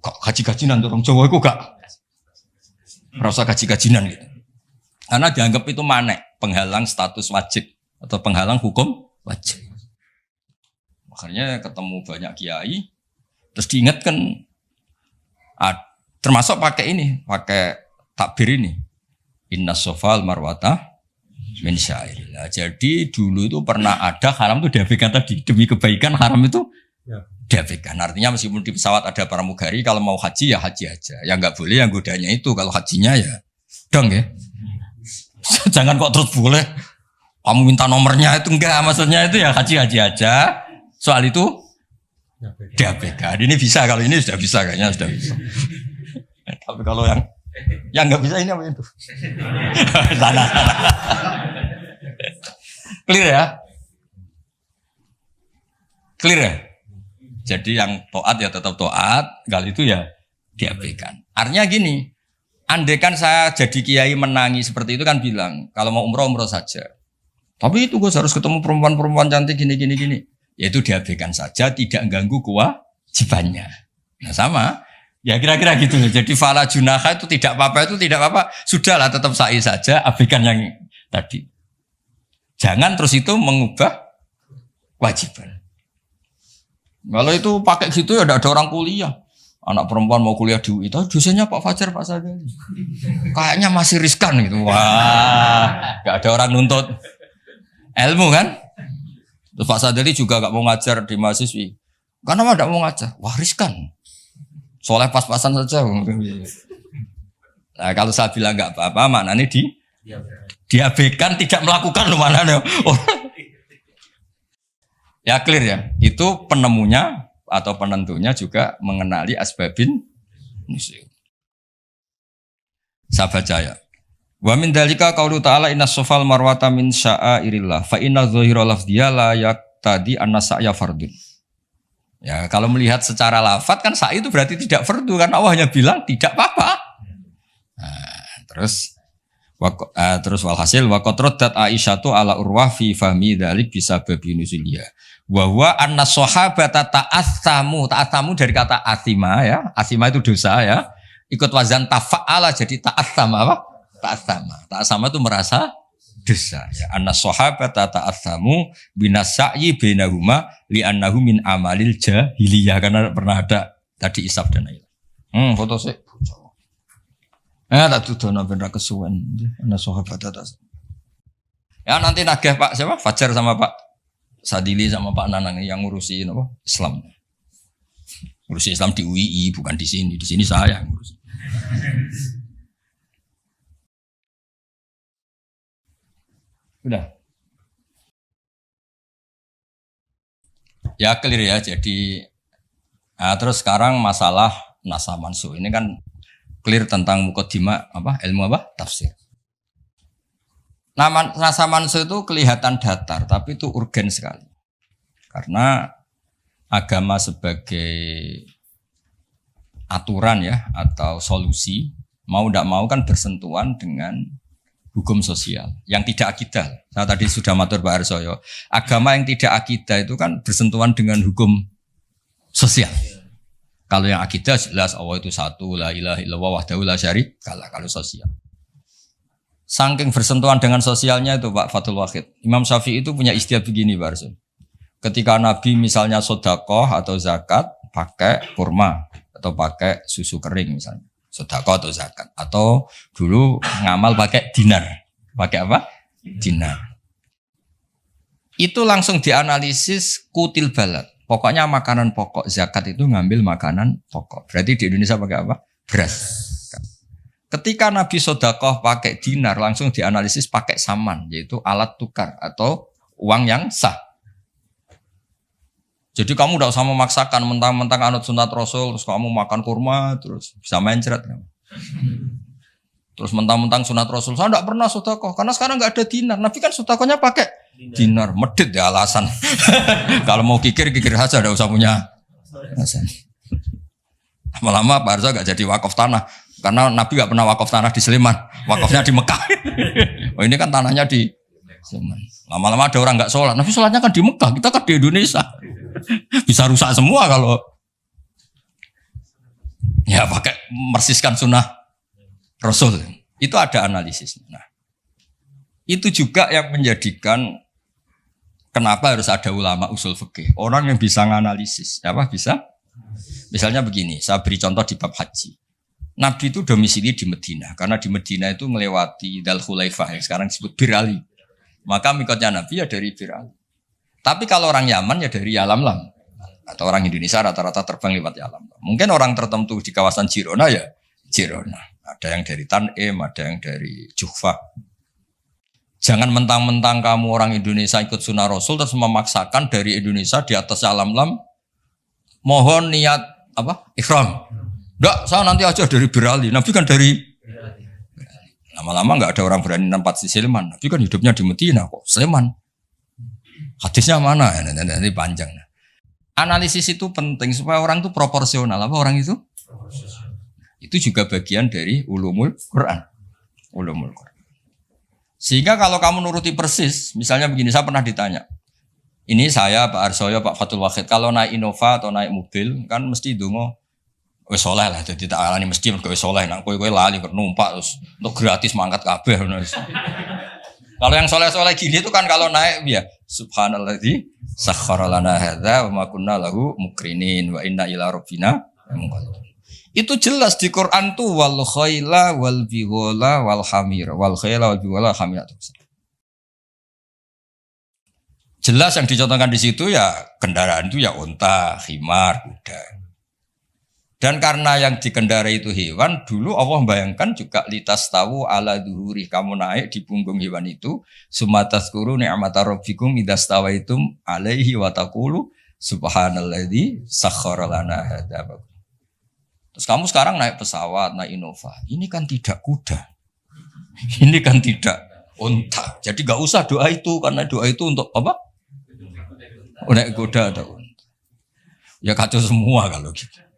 gaji-gajinan orang Jawa itu gak rasa gaji-gajinan gitu. Karena dianggap itu manek, penghalang status wajib atau penghalang hukum wajib. Makanya ketemu banyak kiai, terus diingatkan, termasuk pakai ini, pakai takbir ini, inna sofal marwata min syairillah. Jadi dulu itu pernah ada haram itu diabaikan tadi, demi kebaikan haram itu diabaikan. Artinya meskipun di pesawat ada pramugari, kalau mau haji ya haji aja. Yang nggak boleh yang godanya itu, kalau hajinya ya dong ya. Jangan kok terus boleh kamu minta nomornya itu, enggak, maksudnya itu ya haji aja. Soal itu diabaikan. Ini bisa, kalau ini sudah bisa, kayaknya sudah bisa. Tapi kalau yang nggak bisa ini apa itu? Sana. Clear ya? Clear ya? Jadi yang taat ya tetap taat, kali itu ya diabaikan. Artinya gini, andaikan saya jadi kiai menangi seperti itu kan bilang, kalau mau umroh saja. Tapi itu gue harus ketemu perempuan-perempuan cantik gini. Ya itu diabaikan saja, tidak ganggu kewajibannya. Nah sama, ya kira-kira gitu. Jadi fala junaha itu tidak apa-apa, sudahlah tetap sa'i saja, abaikan yang tadi. Jangan terus itu mengubah kewajiban. Kalau itu pakai gitu ya ada orang kuliah. Anak perempuan mau kuliah di UI, itu dosennya Pak Fajar, Pak Sadali. Kayaknya masih riskan gitu. Wah, gak ada orang nuntut ilmu kan? Terus Pak Sadali juga gak mau ngajar di mahasiswi. Karena gak mau ngajar. Wah, riskan. Soalnya pas-pasan saja. Nah, kalau saya bilang gak apa-apa, maknanya diabaikan, tidak melakukan loh maknanya. Oh. Ya clear ya, itu penemunya atau penentunya juga mengenali asbabin nusyuk. Saya baca ya. Wa min dalika qaulu ta'ala inna sofal marwata min sya'airillah fa inna dhahira lafdhiya la yaqtadi anna sa'ya fardun. Ya kalau melihat secara lafaz kan sa'i itu berarti tidak fardu kan, Allah hanya bilang tidak apa-apa. Nah, terus walhasil wa qadrat Aisyatu ala Urwah fi fahmi dzalik bisa babi nuzuliya. Wa huwa anna sahabata ta'assamu dari kata asima ya. Asima itu dosa ya. Ikut wazan tafa'ala jadi ta'assama apa? Ta'assama itu merasa dosa ya. Anna sahabata ta'assamu binasai bainahuma li'annahu min amalil jahiliyah, karena pernah ada tadi isab dan ayat. Foto sih. Tak tuduh ben ra kesuwen. Ana sahabat atas. Ya nanti nagih Pak siapa? Fajar sama Pak Sadili sama Pak Nanang yang ngurusi apa? Islam. Ngurusi Islam di UII, bukan di sini. Di sini saya yang ngurusi. Udah. Ya clear ya. Jadi terus sekarang masalah nasa mansuh ini kan clear tentang mukaddimah apa ilmu apa tafsir. Nasa mansuh itu kelihatan datar tapi itu urgen sekali. Karena agama sebagai aturan ya atau solusi mau tidak mau kan bersentuhan dengan hukum sosial yang tidak akidah. Saya tadi sudah matur Pak Arsoyo, agama yang tidak akidah itu kan bersentuhan dengan hukum sosial. Kalau yang akidah jelas Allah itu satu, la ilaha illallah wahdahu la syarikalah, kalau sosial. Saking bersentuhan dengan sosialnya itu Pak Fathul Wahid. Imam Syafi'i itu punya istilah begini Pak Arsul. Ketika Nabi misalnya sedekah atau zakat pakai kurma atau pakai susu kering misalnya. Sedekah atau zakat. Atau dulu ngamal pakai dinar. Pakai apa? Dinar. Itu langsung dianalisis kutil balad. Pokoknya makanan pokok zakat itu ngambil makanan pokok. Berarti di Indonesia pakai apa? Beras. Ketika Nabi sedekah pakai dinar langsung dianalisis pakai saman, yaitu alat tukar atau uang yang sah. Jadi kamu tidak usah memaksakan mentang-mentang anut sunat Rasul terus kamu makan kurma terus bisa mencret. Terus mentang-mentang sunat Rasul saya tidak pernah sedekah karena sekarang nggak ada dinar. Nabi kan sedekahnya pakai dinar, medit ya alasan. Kalau mau kikir saja, tidak usah punya alasan. Lama-lama Pak Arzo gak jadi wakaf tanah. Karena Nabi gak pernah wakaf tanah di Sleman, wakafnya di Mekah. Oh ini kan tanahnya di Sleman. Lama-lama ada orang gak sholat, Nabi sholatnya kan di Mekah, kita kan di Indonesia. Bisa rusak semua kalau ya pakai mersiskan sunnah Rasul. Itu ada analisis. Nah, itu juga yang menjadikan kenapa harus ada ulama usul fikih. Orang yang bisa nganalisis. Apa bisa? Misalnya begini, saya beri contoh di bab haji. Nabi itu domisili di Medina. Karena di Medina itu melewati Dal Khulaifah yang sekarang disebut Bir Ali. Maka mikotnya Nabi ya dari Bir Ali. Tapi kalau orang Yaman ya dari Yalamlam. Atau orang Indonesia rata-rata terbang lewat Yalamlam. Mungkin orang tertentu di kawasan Jirona ya Jirona. Ada yang dari Tanim, ada yang dari Juhfa. Jangan mentang-mentang kamu orang Indonesia ikut sunnah Rasul terus memaksakan dari Indonesia di atas Yalamlam mohon niat apa? Ihram. Enggak, saya nanti aja dari Birali. Nabi kan dari lama-lama enggak ada orang berani nampak di Sleman. Nabi kan hidupnya di Medina kok. Sleman. Hadisnya mana? Nanti panjang. Analisis itu penting supaya orang itu proporsional. Apa orang itu? Itu juga bagian dari ulumul Quran. Ulumul Quran. Sehingga kalau kamu nuruti persis, misalnya begini, saya pernah ditanya. Ini saya, Pak Arsoyo, Pak Fatul Wahid, kalau naik Innova atau naik mobil, kan mesti dungo, wes soleh lah, jadi tak alani mesti wes soleh, nak kowe lali numpak terus untuk gratis mangkat kabeh. Kalau yang soleh-soleh gini itu kan kalau naik ya subhanalladzi sakhkhara lana hadza wa ma kunna lahu mukrinin wa inna ila rabbina munqalibun. Itu jelas di Quran tuh wal khaila wal bighala wal hamir wal khaila wal bighala hamir. Jelas yang dicontohkan di situ ya kendaraan itu ya unta, khimar, kuda. Dan karena yang dikendarai itu hewan, dulu Allah membayangkan juga litas tahu ala duhuri, kamu naik di punggung hewan itu, sumatazkuru ni'mata rabbikum idastawaitum alaihi wa taqulu subhanalladzi sakhkhara lana hadza. Terus kamu sekarang naik pesawat, naik Innova, ini kan tidak kuda. Ini kan tidak unta. Jadi gak usah doa itu, karena doa itu untuk apa? Naik kuda atau unta. Ya kacau semua kalau gitu.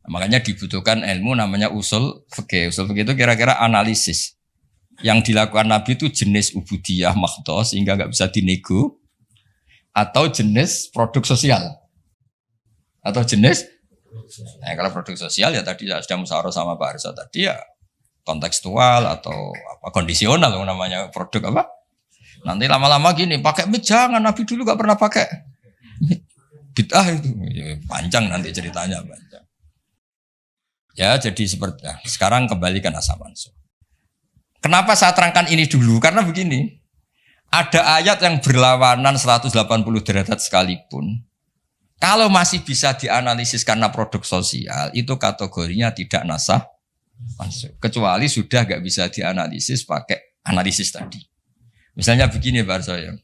Makanya dibutuhkan ilmu namanya usul fikih. Usul fikih itu kira-kira analisis. Yang dilakukan Nabi itu jenis ubudiyah makhdoh sehingga nggak bisa dinego, atau jenis produk sosial, atau jenis. Nah, kalau produk sosial ya tadi sudah musyawarah sama Pak Arsa tadi ya kontekstual atau apa kondisional namanya produk apa. Nanti lama-lama gini pakai mic jangan, Nabi dulu nggak pernah pakai mic. Bid'ah itu ya, panjang nanti ceritanya panjang. Ya jadi seperti sekarang kembali ke nasab mansukh. Kenapa saya terangkan ini dulu? Karena begini, ada ayat yang berlawanan 180 derajat sekalipun, kalau masih bisa dianalisis karena produk sosial, itu kategorinya tidak nasab mansukh. Kecuali sudah gak bisa dianalisis pakai analisis tadi. Misalnya begini Pak Arsoyo,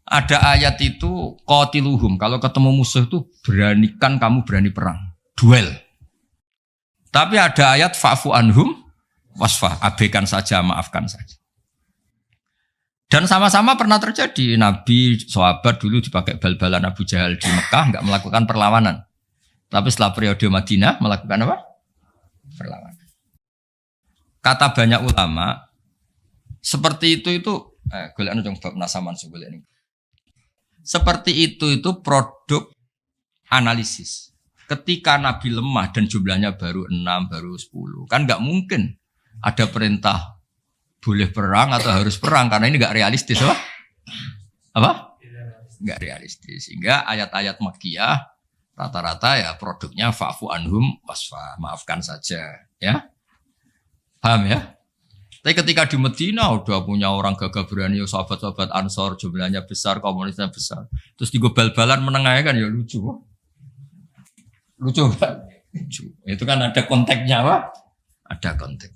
ada ayat itu qatiluhum, kalau ketemu musuh itu beranikan kamu berani perang, duel. Tapi ada ayat fa'fu anhum wasfah, abaikan saja, maafkan saja. Dan sama-sama pernah terjadi. Nabi, sahabat dulu dipakai bal-balan Abu Jahal di Mekah, enggak melakukan perlawanan. Tapi setelah periode Madinah melakukan apa? Perlawanan. Kata banyak ulama, seperti itu golek anu bab nasaman golek ini. Seperti itu produk analisis. Ketika Nabi lemah dan jumlahnya baru 6, baru 10. Kan gak mungkin ada perintah boleh perang atau harus perang. Karena ini gak realistis. Apa? Gak realistis. Sehingga ayat-ayat Makkiyah rata-rata ya produknya fa'fu anhum wasfa. Maafkan saja. Ya, paham ya? Tapi ketika di Medina udah punya orang gagah berani, sahabat-sahabat Ansor jumlahnya besar, komunitasnya besar. Terus digobal-balan menengahnya kan ya lucu. Lucu kan? Lucu. Itu kan ada konteksnya Pak. Ada konteks.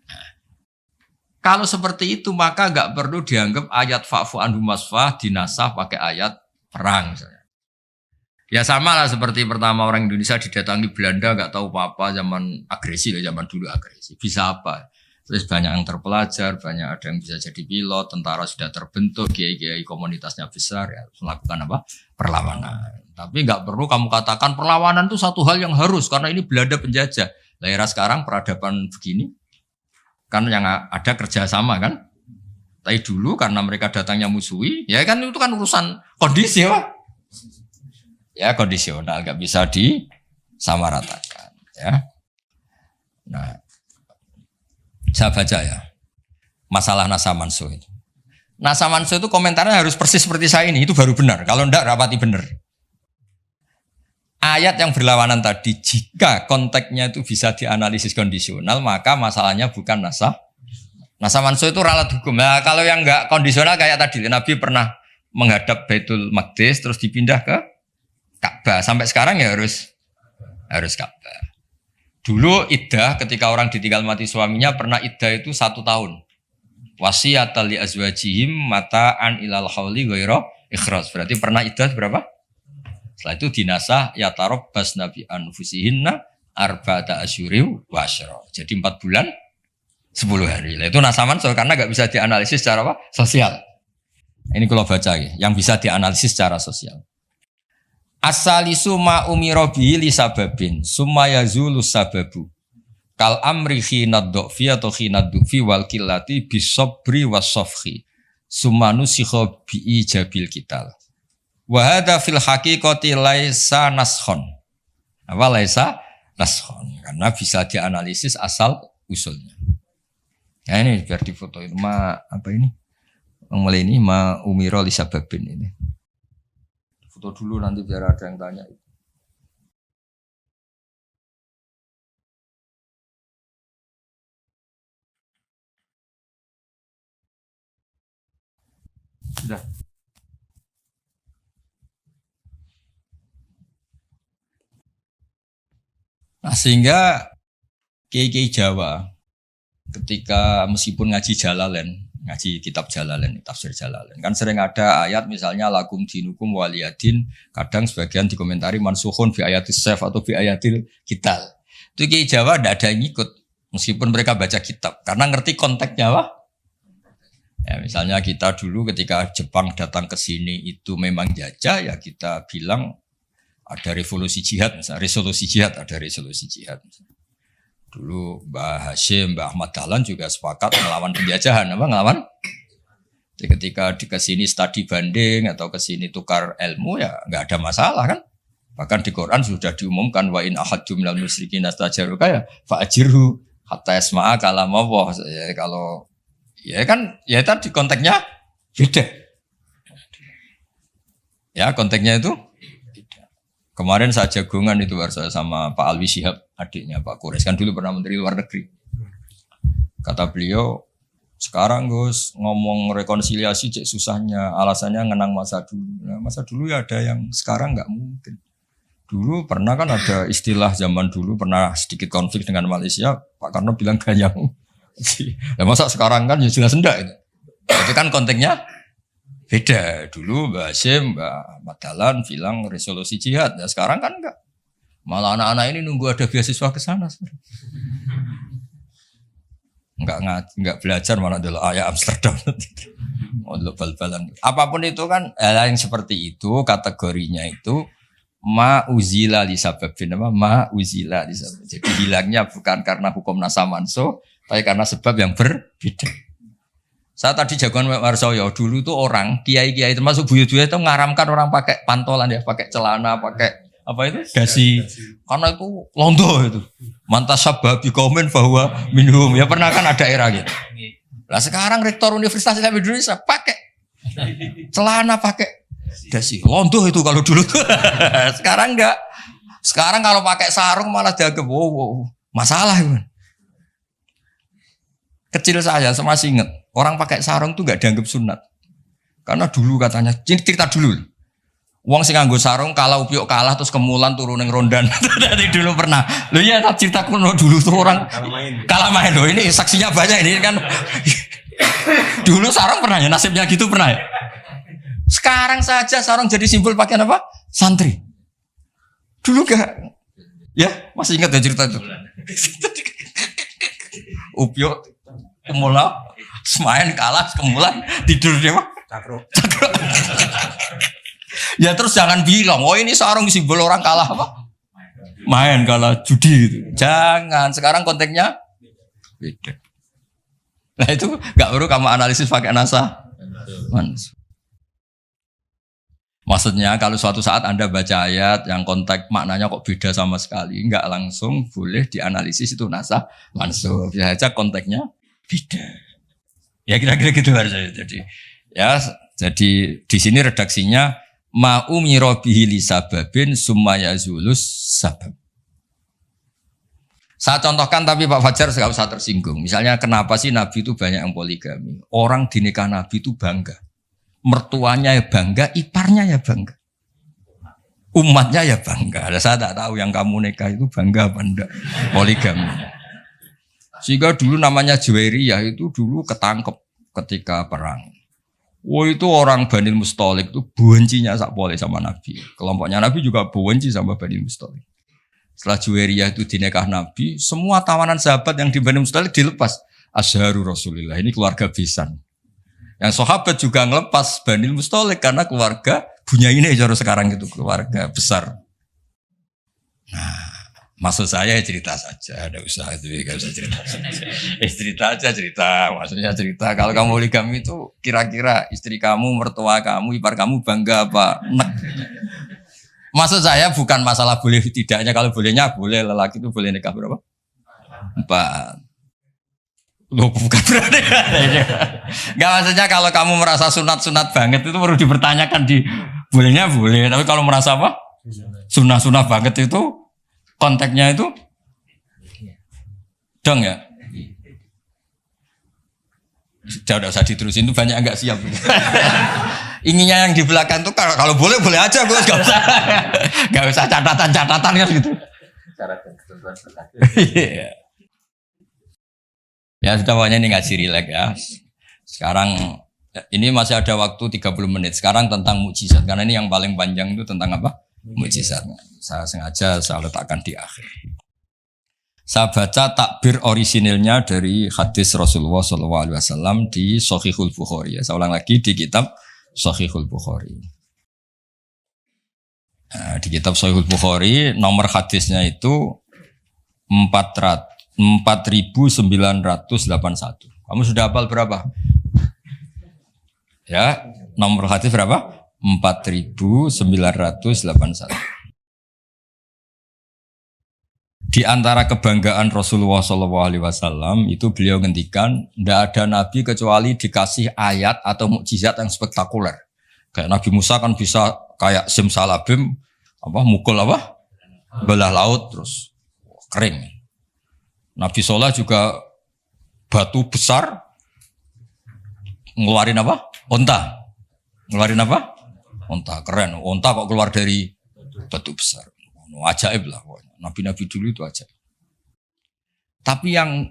Nah, kalau seperti itu maka nggak perlu dianggap ayat fa'fu anhum wasfah dinasah pakai ayat perang misalnya. Ya sama lah seperti pertama orang Indonesia didatangi Belanda nggak tahu apa-apa, zaman agresi lah, zaman dulu agresi. Bisa apa? Terus banyak yang terpelajar, banyak ada yang bisa jadi pilot, tentara sudah terbentuk, kiai-kiai komunitasnya besar ya melakukan apa? Perlawanan. Tapi nggak perlu kamu katakan perlawanan itu satu hal yang harus karena ini Belanda penjajah. Lah era sekarang peradaban begini kan yang ada kerjasama kan. Tapi dulu karena mereka datangnya musuhi, ya kan itu kan urusan kondisi ya. Ya kondisional nggak bisa disamaratakan ya. Nah, saya baca ya masalah nasa mansuh itu. Nasa mansuh itu komentarnya harus persis seperti saya ini, itu baru benar. Kalau enggak rapati benar. Ayat yang berlawanan tadi, jika konteksnya itu bisa dianalisis kondisional, maka masalahnya bukan nasa mansuh itu ralat hukum. Nah, kalau yang enggak kondisional kayak tadi, Nabi pernah menghadap Baitul Maqdis terus dipindah ke Ka'bah. Sampai sekarang ya harus Ka'bah. Dulu iddah ketika orang ditinggal mati suaminya pernah iddah itu 1 tahun. Wasiyatan li azwajihim mata'an ilal hauli ghaira ikhraj. Berarti pernah iddah berapa? Setelah itu dinasah yatarabbas nabi anfusihinna arba'ata asyuri wa asyra. Jadi 4 bulan 10 hari. Nah, itu nasaman karena enggak bisa dianalisis secara apa? Sosial. Ini kalau baca ya, yang bisa dianalisis secara sosial. Asalisu ma umira bihi li sababin summa yazulu sababu. Kal amri khinad du'fi atau khinad du'fi wal qillati bisabri was-safhi. Summa nusikha bi ijabil kital. Wa hadza fil haqiqati laisa naskhon. Apa laisa naskhon? Karena bisa dianalisis asal usulnya. Ya ini biar difoto itu apa ini? Mulai ini ma umira li sababin ini. Foto dulu nanti biar ada yang tanya. Sudah. Nah sehingga kiai-kiai Jawa ketika meskipun ngaji Jalalain, ngaji kitab Jalalain, tafsir Jalalain, kan sering ada ayat misalnya lakum dinukum waliyadin, kadang sebagian dikomentari mansukhun bi ayatis saf atau bi ayatil kital. Itu kiai Jawa tidak ada yang ikut meskipun mereka baca kitab karena ngerti konteksnya apa? Ya, misalnya kita dulu ketika Jepang datang ke sini itu memang jajah ya kita bilang ada revolusi jihad, misalnya resolusi jihad, ada resolusi jihad. Misalnya. Dulu Mbah Hashim, Mbah Ahmad Dahlan juga sepakat melawan penjajahan, apa ngelawan? Jadi ketika ke sini studi banding atau ke sini tukar ilmu ya nggak ada masalah kan? Bahkan di Quran sudah diumumkan wa in ahadum minal musyrikin astajaruka ya fa'ajirhu hatta yasma'a kalam Allah. Ya kalau ya kan ya tadi konteksnya beda. Ya konteksnya itu kemarin saya jagongan itu saya sama Pak Alwi Shihab, adiknya Pak Kures, kan dulu pernah Menteri Luar Negeri. Kata beliau, sekarang Gus ngomong rekonsiliasi cek susahnya, alasannya ngenang masa dulu. Nah, masa dulu ya ada yang sekarang nggak mungkin. Dulu pernah kan ada istilah zaman dulu pernah sedikit konflik dengan Malaysia, Pak Karno bilang ganyang. Nah, masa sekarang kan ya jelas enggak itu. Itu kan konteksnya beda. Dulu Mbak Hashim, Mbak Madalan bilang resolusi jihad. Ya sekarang kan enggak. Malah anak-anak ini nunggu ada beasiswa ke sana. Enggak belajar malah dulu ayat Amsterdam. Oh, bal-balan. Apapun itu kan hal yang seperti itu kategorinya itu ma'uzila li sababin apa ma'uzila li sabab. Jadi hilangnya bukan karena hukum nasa mansuh, tapi karena sebab yang berbeda. Saya tadi jagoan Warsoyo dulu tuh orang kiai-kiai termasuk buyut-buyut itu ngaramkan orang pakai pantolan ya, pakai celana, pakai apa itu dasi, karena itu londo itu. Mantas sababi komen bahwa minum ya pernah kan ada era gitu. Lah sekarang rektor Universitas Islam Indonesia pakai celana, pakai dasi, londo itu kalau dulu tuh. Sekarang enggak. Sekarang kalau pakai sarung malah dianggap wow, masalah itu. Kecil saya masih ingat orang pakai sarung tuh gak dianggap sunat. Karena dulu katanya, cerita dulu. Wong sing nganggo sarung kalah upyuk kalah terus kemulan turun ning rondan. Dari dulu pernah. Loh iya tak cerita kuno dulu tuh orang kalah main loh. Ini saksinya banyak ini kan. Dulu sarung pernah ya nasibnya gitu pernah ya. Sekarang saja sarung jadi simbol pakaian apa? Santri. Dulu gak. Ya, masih ingat ya cerita itu. Upyuk kemulan semain kalah kemulan tidur dia mah cakro. Ya terus jangan bilang, oh ini sarung simbol orang kalah apa? Main kalah judi gitu. Jangan, sekarang konteksnya beda. Nah itu nggak perlu kamu analisis pakai NASA. Maksudnya kalau suatu saat Anda baca ayat yang konteks maknanya kok beda sama sekali, nggak langsung boleh dianalisis itu NASA langsung. Bisa aja konteksnya beda. Ya kira-kira gitu harusnya. Jadi di sini redaksinya ma'umirobihi li sababin sumayazulus sabab. Saya contohkan tapi Pak Fajar nggak usah tersinggung. Misalnya kenapa sih Nabi itu banyak yang poligami? Orang di nikah Nabi itu bangga. Mertuanya ya bangga, iparnya ya bangga. Umatnya ya bangga. Saya tak tahu yang kamu nikah itu bangga apa enggak poligami. Sehingga dulu namanya Juwairiyah itu dulu ketangkep ketika perang. Itu orang Bani Mustalik itu bencinya sak boleh sama Nabi. Kelompoknya Nabi juga benci sama Bani Mustalik. Setelah Juwairiyah itu dinekah Nabi, semua tawanan sahabat yang di Bani Mustalik dilepas. Asharu Rasulillah, ini keluarga besan. Yang sahabat juga ngelepas Bani Mustalik karena keluarga Bunyainah cara sekarang itu keluarga besar. Nah, maksud saya cerita saja, ada usaha itu gak usah cerita saja. Cerita aja cerita, maksudnya cerita. Kalau kamu poligami itu kira-kira istri kamu, mertua kamu, ipar kamu bangga apa? Nek. Maksud saya bukan masalah boleh tidaknya, kalau bolehnya boleh, lelaki itu boleh nikah berapa? 4. Loh bukan berarti. Enggak, maksudnya kalau kamu merasa sunat-sunat banget itu perlu dipertanyakan di bolehnya boleh, tapi kalau merasa apa? Sunah-sunah banget itu konteksnya itu dong ya. Udah usah diterusin, itu banyak enggak siap. Inginnya yang di belakang tuh kalau boleh aja gue nggak usah catatan kan gitu. Ya sudah, pokoknya ini ngaji rileks ya. Sekarang ini masih ada waktu 30 menit. Sekarang tentang mukjizat, karena ini yang paling panjang itu tentang apa? Mukjizat. Saya sengaja saya letakkan di akhir. Saya baca takbir orisinilnya dari hadis Rasulullah SAW di Shahihul Bukhari. Ya, saya ulang lagi di kitab Shahihul Bukhari. Nah, di kitab Shahihul Bukhari nomor hadisnya itu 4981. Kamu sudah hafal berapa? Ya, nomor hadis berapa? 4981. Di antara kebanggaan Rasulullah SAW itu beliau ngendikan tidak ada nabi kecuali dikasih ayat atau mukjizat yang spektakuler. Kayak Nabi Musa kan bisa kayak simsalabim mukul belah laut terus kering. Nabi Soleh juga batu besar ngeluarin onta. Ngeluarin onta, keren. Onta kok keluar dari batu besar. Ajaib lah. Nabi-nabi dulu itu aja. Tapi yang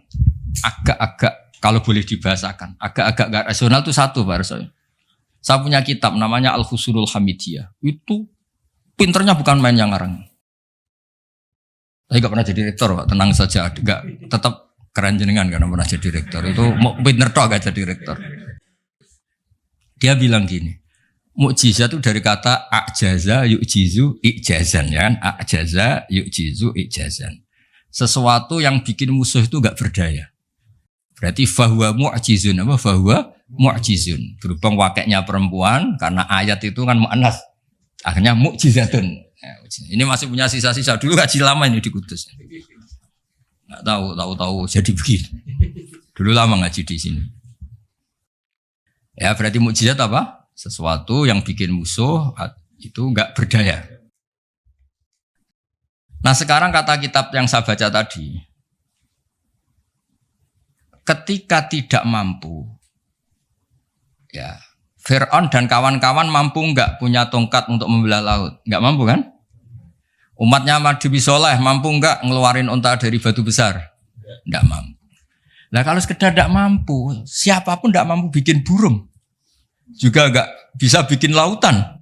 agak-agak kalau boleh dibahasakan, agak-agak gak rasional itu satu Pak Arsoy. Saya punya kitab namanya Al-Husulul Hamidiyah. Itu pinternya bukan main yang ngarang. Saya gak pernah jadi rektor Pak, tenang saja. Gak, tetap keren jenengan karena pernah jadi rektor. Itu mau pinter toh gak jadi rektor. Dia bilang gini, mukjizat itu dari kata a'jaza yu'jizu i'jazan ya kan? A'jaza yu'jizu i'jazan. Sesuatu yang bikin musuh itu enggak berdaya. Berarti fahuwa mu'jizun fahuwa mu'jizun. Berhubung wakilnya perempuan karena ayat itu kan mu'annas. Akhirnya mukjizatun. Ya, ini masih punya sisa-sisa dulu ngaji lama ini di Kudus. Enggak tahu jadi begini. Dulu lama ngaji di sini. Ya berarti mukjizat apa? Sesuatu yang bikin musuh itu enggak berdaya. Nah sekarang kata kitab yang saya baca tadi, ketika tidak mampu, ya Fir'aun dan kawan-kawan mampu enggak punya tongkat untuk membelah laut? Enggak mampu kan? Umatnya Nabi Soleh mampu enggak ngeluarin unta dari batu besar? Enggak mampu. Nah kalau sekedar enggak mampu, siapapun enggak mampu bikin burung. Juga enggak bisa bikin lautan.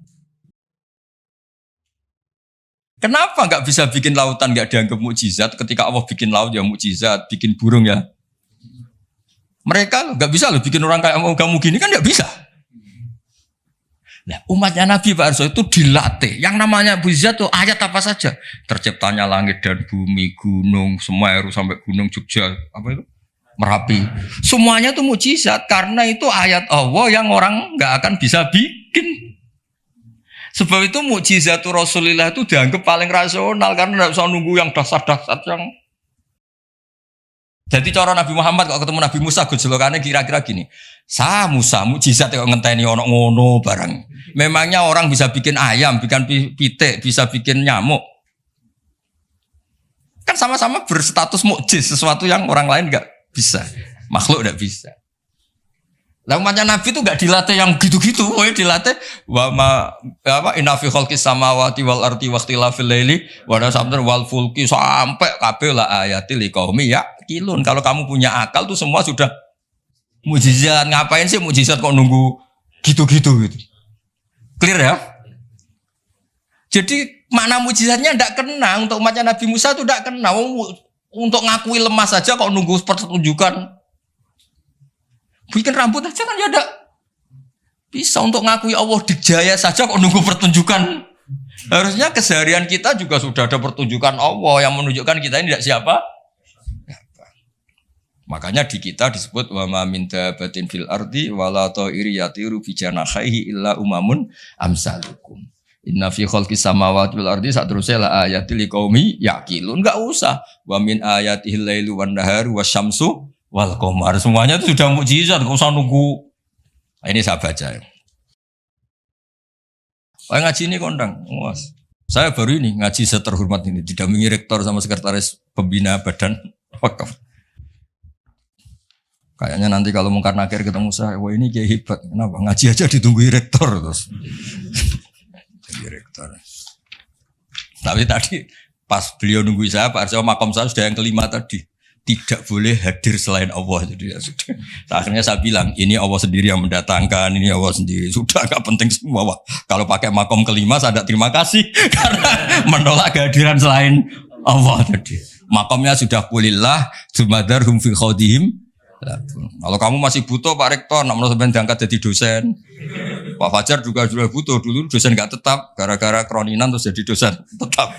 Kenapa enggak bisa bikin lautan enggak dianggap mukjizat? Ketika Allah bikin laut ya mukjizat, bikin burung ya. Mereka enggak bisa loh bikin orang kayak kamu gini kan enggak bisa. Nah, umatnya Nabi Pak Arso itu dilatih. Yang namanya mukjizat tuh ayat apa saja. Terciptanya langit dan bumi, gunung, Semeru sampai gunung Jogja, apa itu? Merapi. Semuanya itu mukjizat karena itu ayat Allah yang orang nggak akan bisa bikin. Sebab itu mukjizat Rasulullah itu dianggap paling rasional karena tidak usah nunggu yang dasar-dasar yang. Jadi cara Nabi Muhammad kalau ketemu Nabi Musa gejolokannya kira-kira gini. Musa mukjizat kok ngenteni ono ngono barang. Memangnya orang bisa bikin ayam, bikin pitik, bisa bikin nyamuk. Kan sama-sama berstatus mukjiz, sesuatu yang orang lain enggak bisa. Makhluk enggak bisa. Lah umatnya Nabi itu enggak dilatih yang gitu-gitu, dilatih inna fi khalqis samawati wal ardi wa ikhtilafil laili wa nasamir wal fulki sampai kabeh la ayatil liqaumi yaqilun. Kalau kamu punya akal tuh semua sudah mukjizat. Ngapain sih mukjizat kok nunggu gitu-gitu gitu. Clear ya? Jadi makna mukjizatnya ndak kena untuk umatnya Nabi Musa itu ndak kena. Untuk ngakui lemah saja kok nunggu pertunjukan. Bikin rambut aja kan ya ada. Bisa untuk ngakui Allah dijaya saja kok nunggu pertunjukan. Harusnya keseharian kita juga sudah ada pertunjukan Allah yang menunjukkan kita ini tidak siapa. Makanya di kita disebut wa ma min dabatin fil ardi wala ta'iri yatiru bi janahihi illa umamun amsalukum. Inna fi khalqis samawati wal ardi satrusnya la ayatil liqaumi yaqilun. Enggak usah. Wa min ayatihil lailu wan naharu wasyamsu wal qamar. Semuanya itu sudah mukjizat, enggak usah nunggu. Nah, ini saya baca ya. Pak ngaji ini kondang. Saya baru ini ngaji seterhormat ini didampingi rektor sama sekretaris pembina badan wakaf. Kayaknya nanti kalau Mungkar Nakir ketemu saya, wah ini kayak hebat. Kenapa? Ngaji aja ditunggu rektor terus. Rektor. Tapi tadi pas beliau nunggu saya, Pak Arso makom saya sudah yang kelima tadi. Tidak boleh hadir selain Allah. Jadi ya sudah. Akhirnya saya bilang, ini Allah sendiri yang mendatangkan, ini Allah sendiri. Sudah gak penting semua. Wah, kalau pakai makom kelima saya tidak terima kasih karena menolak kehadiran selain Allah tadi. Makomnya sudah kulillah, jumadarhum fi khodihim. Kalau kamu masih butuh Pak Rektor, nak menurut sampean diangkat jadi dosen. Pak Fajar juga sudah butuh, dulu dosen nggak tetap, gara-gara kroninan terus jadi dosen tetap.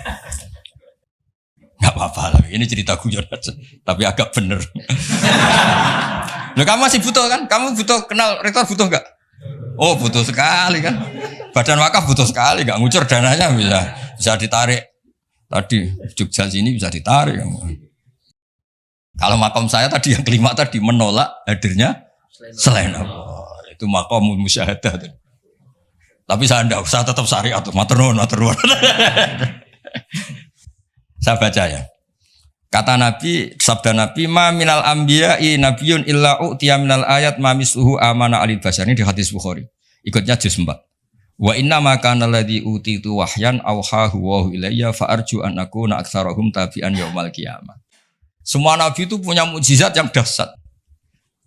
Nggak apa-apa, ini cerita guyon aja, tapi agak bener. Loh, kamu masih butuh kan? Kamu butuh kenal Rektor butuh nggak? Oh butuh sekali kan? Badan wakaf butuh sekali, nggak ngucur dananya bisa ditarik. Tadi Jogja sini bisa ditarik. Kalau makom saya tadi yang kelima tadi menolak hadirnya selain Allah. Itu makom musyahadah. Tapi saya enggak usah tetap syariat. Maturnuun. Saya baca ya. Kata Nabi, sabda Nabi, ma minal anbiya'i nabiyyun illa u'tiya minal ayat ma misluhu amana alil bashar. Ini di hadis Bukhari. Ikutnya juz 4. Wa inna ma kana alladhi utitu wahyan awhahu wa ilayya fa arju an akuna aktsarahum tabi'an yaumal qiyamah. Semua nabi itu punya mukjizat yang dahsyat.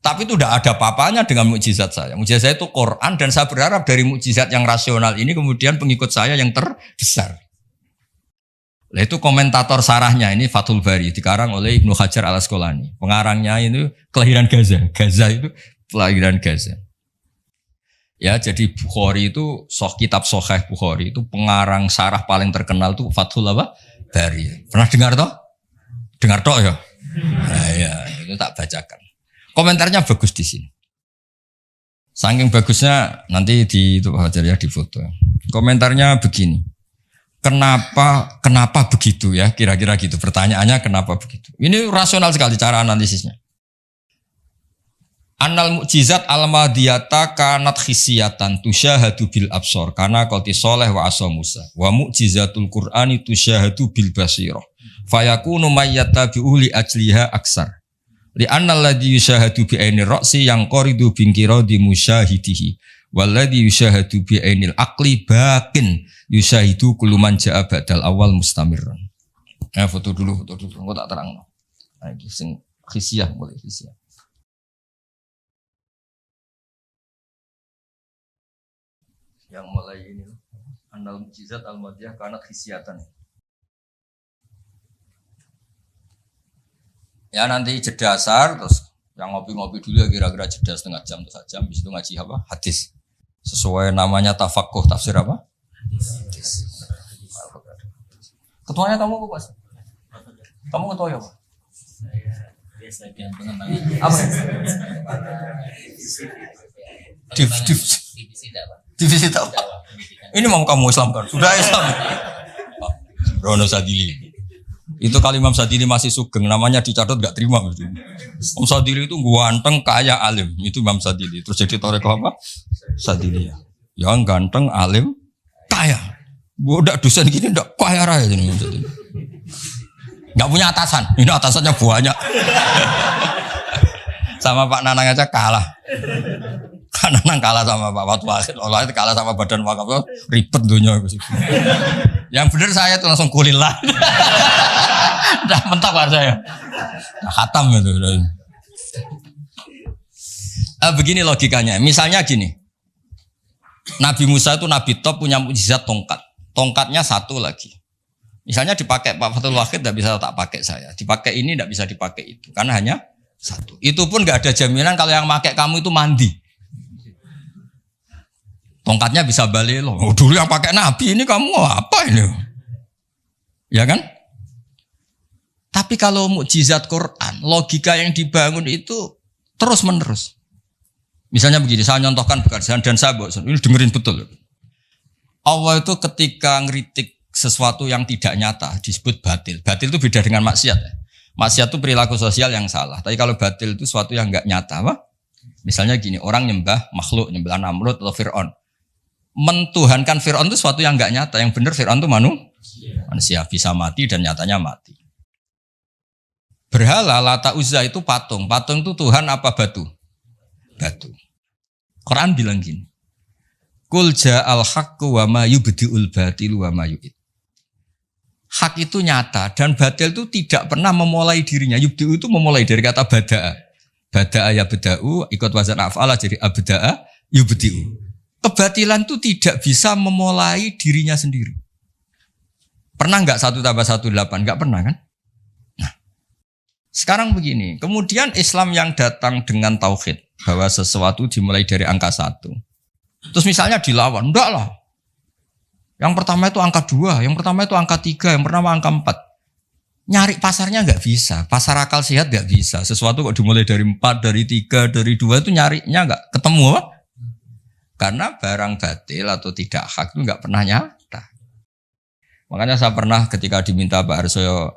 Tapi itu tidak ada apa-apanya dengan mukjizat saya. Mukjizat saya itu Quran dan saya berharap dari mukjizat yang rasional ini kemudian pengikut saya yang terbesar. Nah, itu komentator sarahnya ini Fathul Bari dikarang oleh Ibnu Hajar Al-Asqalani. Pengarangnya itu kelahiran Gaza. Gaza itu kelahiran Gaza. Ya, jadi Bukhari itu kitab Sahih Bukhari itu pengarang sarah paling terkenal itu Fathul Bari. Pernah dengar toh? Dengar toh ya? Nah, ya, itu tak bacakan. Komentarnya bagus di sini. Saking bagusnya nanti di itu Hajar ya di foto. Komentarnya begini. Kenapa begitu ya? Kira-kira gitu. Pertanyaannya kenapa begitu? Ini rasional sekali cara analisisnya. Annal mukjizat al-madiyata kanat khisiyatan tusyahadu bil absor karena qati soleh wa asa Musa. Wa mukjizatul Qur'ani tusyahadu bil basirah. Fayakunu mayyatabi'u li ajliha aksar. Li anna alladhi yushahadu bi ainir ra'si yang qaridu bingkiradi musyahidihi. Walladhi yushahadu bi ainil aqli baqin yushahidu kullu man ja'a ba'dal awal mustamirran. Foto dulu engko tak terangno. Nah iki sing khisiyah boleh khisiyah. Yang mulai ini annal mukjizat al-madiyah kanat khisiyatan. Ya nanti jeda asar terus yang ngopi-ngopi dulu ya kira-kira jeda setengah jam atau 1 jam, habis itu ngaji apa? Hadis. Sesuai namanya tafakuh, tafsir apa? Ketuanya kamu apa, Pak? Kamu ketua ya, Pak? Biasa pengen Apa? Divisi apa? Ini mau kamu Islamkan? Sudah Islam. Rono Sadili. Itu kali Imam Sadili masih sugeng, namanya dicatat gak terima. Imam Sadili itu ganteng, kaya, alim. Itu Imam Sadili. Terus jadi toreko apa? Sadili ya. Yang ganteng, alim, kaya. Bodak dosen gini ndak kaya raya jadi Imam Sadili. Gak punya atasan. Ini atasannya banyak. Sama Pak Nanang aja kalah. Kan Nanang kalah sama Pak Fatwa Wahid. Allah itu kalah sama Badan Wakaf. Ribet dunia. Yang benar saya itu langsung kulillah. Udah mentok lah saya. Udah khatam itu. Begini logikanya. Misalnya gini. Nabi Musa itu Nabi top punya mukjizat tongkat. Tongkatnya satu lagi. Misalnya dipakai Pak Fathul Wahid tidak bisa tak pakai saya. Dipakai ini tidak bisa dipakai itu. Karena hanya satu. Itu pun nggak ada jaminan kalau yang pakai kamu itu mandi. Tongkatnya bisa balik loh. Oh, dulu yang pakai Nabi ini kamu apa ini? Ya kan? Tapi kalau mukjizat Quran, logika yang dibangun itu terus menerus. Misalnya begini, saya nyontohkan pekerjaan dan saya bosan. Ini dengerin betul. Allah itu ketika ngeritik sesuatu yang tidak nyata disebut batil. Batil itu beda dengan maksiat. Maksiat itu perilaku sosial yang salah. Tapi kalau batil itu sesuatu yang enggak nyata, apa? Misalnya gini, orang nyembah makhluk, nyembah Namrud atau Fir'aun. Mentuhankan Fir'aun itu sesuatu yang enggak nyata. Yang benar Fir'aun itu manusia bisa mati dan nyatanya mati. Berhala Lata Uzza itu patung. Patung itu Tuhan apa batu? Batu. Quran bilang gini. Qul ja'al haqqu wa ma yubdi'ul batilu wa ma yu'id. Hak itu nyata dan batil itu tidak pernah memulai dirinya. Yubdi'u itu memulai dari kata bada'a. Bada'a ya beda'u, ikut wazan af'ala jadi abda'a yubdi'u. Kebatilan itu tidak bisa memulai dirinya sendiri. Pernah enggak 1 tambah 1 8? Enggak pernah kan? Nah, sekarang begini. Kemudian Islam yang datang dengan tauhid. Bahwa sesuatu dimulai dari angka 1. Terus misalnya dilawan. Enggak lah. Yang pertama itu angka 2. Yang pertama itu angka 3. Yang pertama angka 4. Nyari pasarnya enggak bisa. Pasar akal sehat enggak bisa. Sesuatu kok dimulai dari 4, dari 3, dari 2 itu nyarinya enggak ketemu apa? Karena barang batil atau tidak hak itu enggak pernah nyata. Makanya saya pernah ketika diminta Pak Arsoyo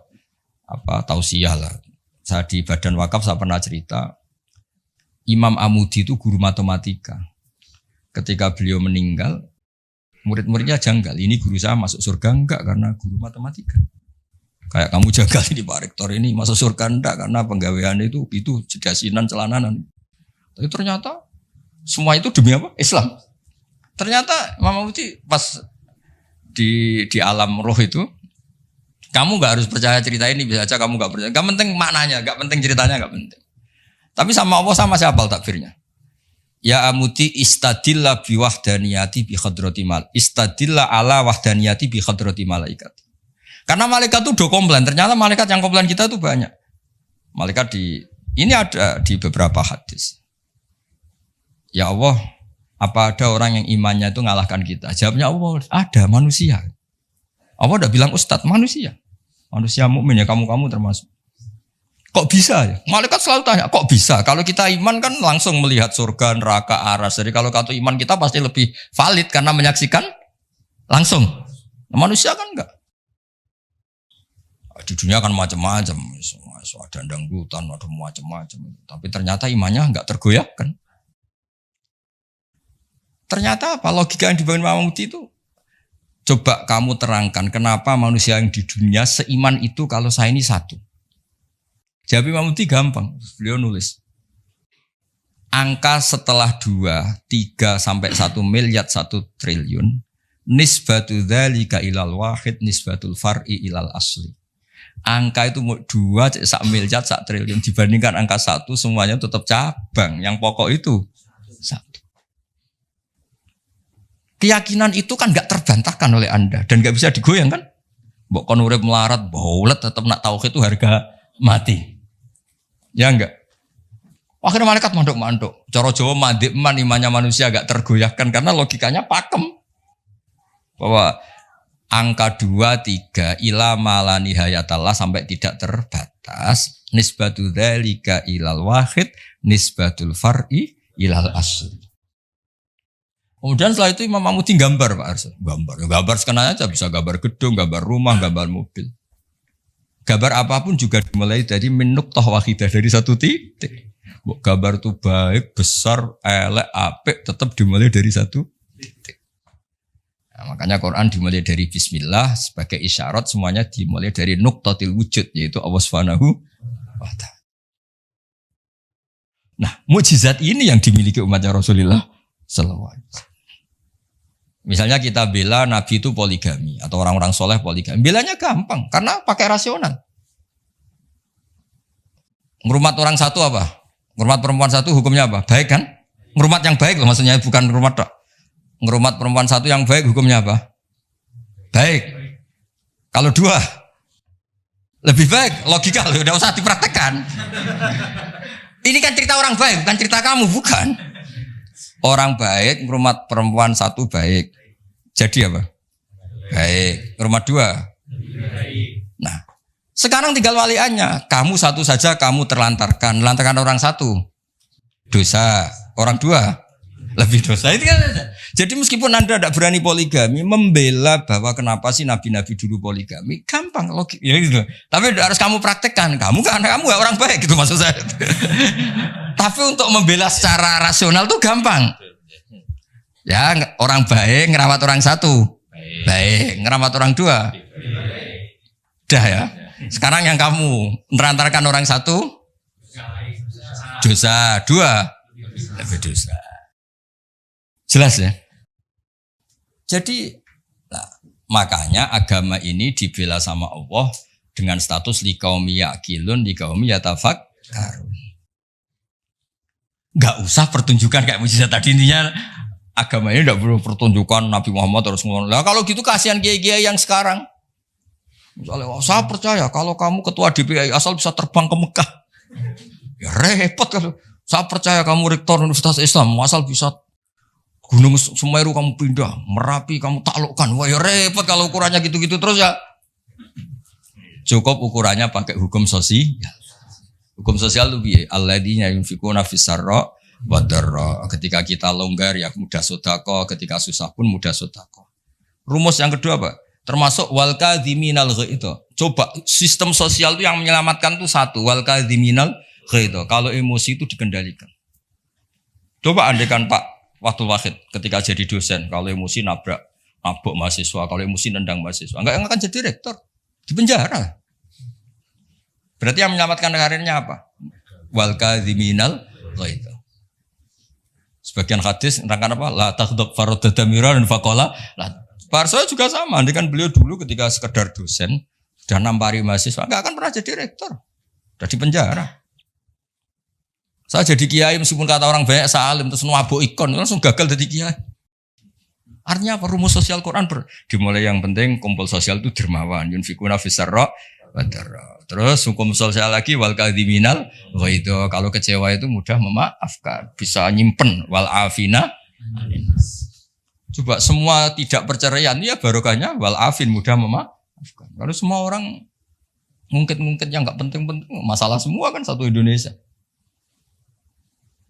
tausiah lah. Saya di Badan Wakaf saya pernah cerita Imam Amudi itu guru matematika. Ketika beliau meninggal, murid-muridnya janggal. Ini guru saya masuk surga enggak karena guru matematika. Kayak kamu janggal ini Pak Rektor ini masuk surga enggak karena penggawean itu jedasinan celananan. Tapi ternyata semua itu demi apa? Islam. Ternyata Imam Amudi pas di alam roh itu, kamu nggak harus percaya cerita ini, bisa aja kamu nggak percaya. Nggak penting maknanya, nggak penting ceritanya, nggak penting. Tapi sama Allah sama siapa takbirnya? Ya Amudi istadilla bi wahdaniyati bi khadrati mal. Istadilla ala wahdaniyati bi khadrati malaikat. Karena malaikat itu udah komplain. Ternyata malaikat yang komplain kita itu banyak. Malaikat ini ada di beberapa hadis. Ya Allah, apa ada orang yang imannya itu ngalahkan kita? Jawabnya Allah, ada manusia. Allah udah bilang ustadz, manusia. Manusia mukmin ya kamu termasuk. Kok bisa ya? Malaikat selalu tanya, kok bisa? Kalau kita iman kan langsung melihat surga, neraka, aras. Jadi kalau kartu iman kita pasti lebih valid karena menyaksikan langsung. Nah, manusia kan enggak. Di dunia kan macam-macam. Ada dangdutan, ada macam-macam. Tapi ternyata imannya enggak tergoyahkan. Ternyata apa? Logika yang dibangun Imam Amudi itu. Coba kamu terangkan kenapa manusia yang di dunia seiman itu kalau saya ini satu. Jawab Imam Amudi gampang. Beliau nulis. Angka setelah 2, 3 sampai 1 miliar 1 triliun. Nisbatu dzalika ilal wahid nisbatul far'i ilal asli. Angka itu 2, 1 miliar 1 triliun. Dibandingkan angka 1 semuanya tetap cabang. Yang pokok itu 1. Keyakinan itu kan gak terbantahkan oleh Anda. Dan gak bisa digoyang kan. Mbok kon urip melarat, baulet tetap nak tauhid itu harga mati. Ya enggak. Akhirnya malaikat manduk-manduk. Cara Jawa mandek man imannya manusia agak tergoyahkan karena logikanya pakem. Bahwa angka 2, 3 ila mala nihayatallah sampai tidak terbatas. Nisbatu dzalika ilal wahid, nisbatul far'i ilal asli. Kemudian setelah itu Imam Mahmudi gambar Pak Arso. Gambar sekenanya aja bisa gambar gedung, gambar rumah, gambar mobil. Gambar apapun juga dimulai dari min nuqtah wahidah, dari satu titik. Gambar itu baik, besar, elek, apik, tetap dimulai dari satu titik. Nah, makanya Quran dimulai dari Bismillah sebagai isyarat, semuanya dimulai dari nuqtatil wujud, yaitu Allah Subhanahu wa ta'ala. Nah, mukjizat ini yang dimiliki umatnya Rasulullah sallallahu alaihi wasallam. Misalnya kita bela Nabi itu poligami atau orang-orang soleh poligami, belanya gampang karena pakai rasional. Ngurmat orang satu apa? Ngurmat perempuan satu hukumnya apa? Baik kan? Ngurmat yang baik loh, maksudnya bukan ngurmat tak. Ngurmat perempuan satu yang baik hukumnya apa? Baik. Kalau 2 lebih baik, logika loh, udah usah dipraktekkan. Ini kan cerita orang baik, bukan cerita kamu, bukan. Orang baik, ngurmat perempuan satu baik. Jadi apa? Baik. Ngurmat 2. Nah, sekarang tinggal waliannya. Kamu satu saja kamu terlantarkan. Melantarkan orang satu dosa. Orang 2 lebih dosa. Itu kan. Jadi meskipun Anda tidak berani poligami, membela bahwa kenapa sih nabi-nabi dulu poligami, gampang logik. Ya gitu. Tapi harus kamu praktekkan. Kamu kan kamu gak orang baik gitu maksud saya. Tapi untuk membela secara rasional tuh gampang. Ya, orang baik ngerawat orang satu. Baik, ngerawat orang 2. Dah ya. Sekarang yang kamu menerantarkan orang satu dosa, 2 lebih dosa. Jelas ya? Jadi nah, makanya agama ini dibela sama Allah dengan status liqaumi yaqilun, liqaumi yatafakkarun. Enggak usah pertunjukan kayak mujizat tadi, intinya agama ini enggak perlu pertunjukan Nabi Muhammad terus ngomong. Lah kalau gitu kasihan kiai-kiai yang sekarang. Misalnya, saya percaya kalau kamu ketua DPI asal bisa terbang ke Mekah. Ya repot kalau. Saya percaya kamu rektor Universitas Islam asal bisa Gunung Semeru kamu pindah, Merapi kamu taklukkan. Wah ya repot kalau ukurannya gitu-gitu terus ya. Cukup ukurannya pakai hukum sosial. Hukum sosial itu piye? Alladzina yunfikuna fis-sarra wa dharra. Ketika kita longgar ya mudah sedekah, ketika susah pun mudah sedekah. Rumus yang kedua apa? Termasuk wal kadhiminal ghaidh. Coba sistem sosial itu yang menyelamatkan itu satu, wal kadhiminal ghaidh. Kalau emosi itu dikendalikan. Coba andaikan Pak Waktu Wahid ketika jadi dosen, kalau emosi nabrak mahasiswa, kalau emosi nendang mahasiswa, enggak akan jadi rektor, di penjara. Berarti yang menyelamatkan karirnya apa? Wal kadhiminal ghaidh. Sebagian hadis tentang apa? La taghdab faradadamira dan faqala la. Parso juga sama, nanti kan beliau dulu ketika sekedar dosen sudah nampari mahasiswa, enggak akan pernah jadi rektor, sudah di penjara. Saya jadi kiai meskipun kata orang banyak salim terus nuabuk ikon langsung gagal jadi kiai. Artinya apa? Rumus sosial Quran dimulai yang penting kumpul sosial itu dermawan, yunfikuna fis-sarra wa dharra. Terus hukum sosial lagi wal kadhiminal ghaidh. Kalau kecewa itu mudah memaafkan, bisa nyimpen wal afina. Coba semua tidak perceraian ya barokahnya wal afin mudah memaafkan. Kalau semua orang ngungkit-ngungkit yang enggak penting-penting masalah semua kan satu Indonesia.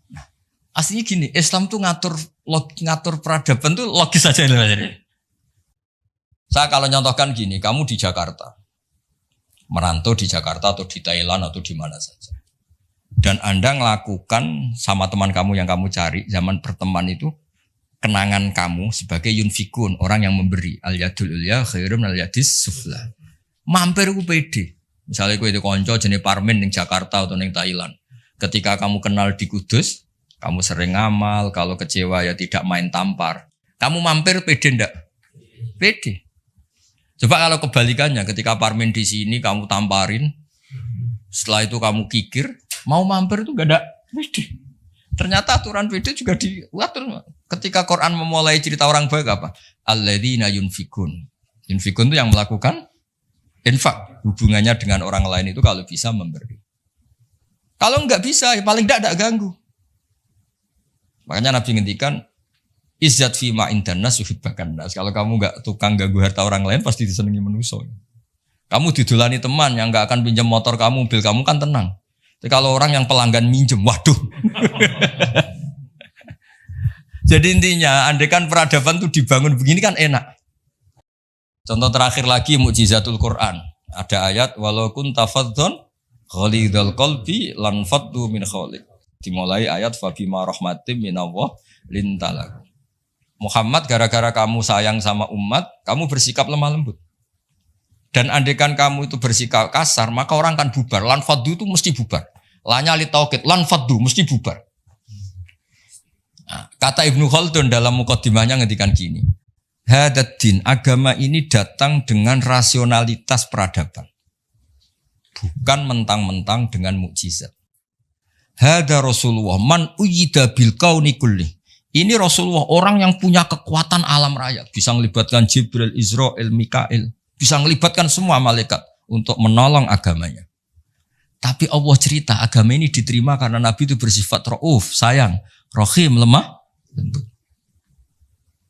Nah, aslinya gini, Islam tuh ngatur peradaban tuh logis saja ini. Saya kalau nyontohkan gini, kamu di Jakarta, merantau di Jakarta atau di Thailand atau di mana saja, dan Anda melakukan sama teman kamu yang kamu cari zaman berteman itu. Kenangan kamu sebagai yunfikun, orang yang memberi. Al-yadul ulya khairum al-yadis sufla. Mampir ku pede. Misalnya ku itu konco jenis Parmin di Jakarta atau di Thailand. Ketika kamu kenal di Kudus, kamu sering ngamal, kalau kecewa ya tidak main tampar. Kamu mampir pede ndak? Pede. Coba kalau kebalikannya, ketika Parmin di sini kamu tamparin, setelah itu kamu kikir, mau mampir itu gak ada pede. Ternyata aturan pede juga diatur. Ketika Quran memulai cerita orang baik apa? Alladzina yunfikun. Yunfikun itu yang melakukan infak. Hubungannya dengan orang lain itu kalau bisa memberi. Kalau enggak bisa, ya paling enggak ganggu. Makanya Nabi ngendikan izzat fima indanas yuhibbakan nas. Kalau kamu enggak tukang ganggu harta orang lain pasti disenangi manusia. Kamu didulani teman yang enggak akan pinjam motor kamu, mobil kamu kan tenang. Tapi kalau orang yang pelanggan minjem, waduh. Jadi intinya, andaikan peradaban itu dibangun begini kan enak. Contoh terakhir lagi mukjizatul Quran. Ada ayat walau kunta faddan ghalidhal qalbi lan faddu min khawlik. Dimulai ayat fabima rahmatim minallah lintalak. Muhammad gara-gara kamu sayang sama umat, kamu bersikap lemah lembut. Dan andaikan kamu itu bersikap kasar, maka orang akan bubar. Lan faddu itu mesti bubar. Lanya li taukid, lan faddu mesti bubar. Nah, kata Ibnu Khaldun dalam mukaddimahnya ngendikan gini. Hadaddin, agama ini datang dengan rasionalitas peradaban. Bukan mentang-mentang dengan mukjizat. Hada Rasulullah man uyyida bil kauni kulli. Ini Rasulullah orang yang punya kekuatan alam raya, bisa melibatkan Jibril, Israel, Mikail, bisa melibatkan semua malaikat untuk menolong agamanya. Tapi Allah cerita agama ini diterima karena Nabi itu bersifat rauf, sayang, rahim, lemah lembut.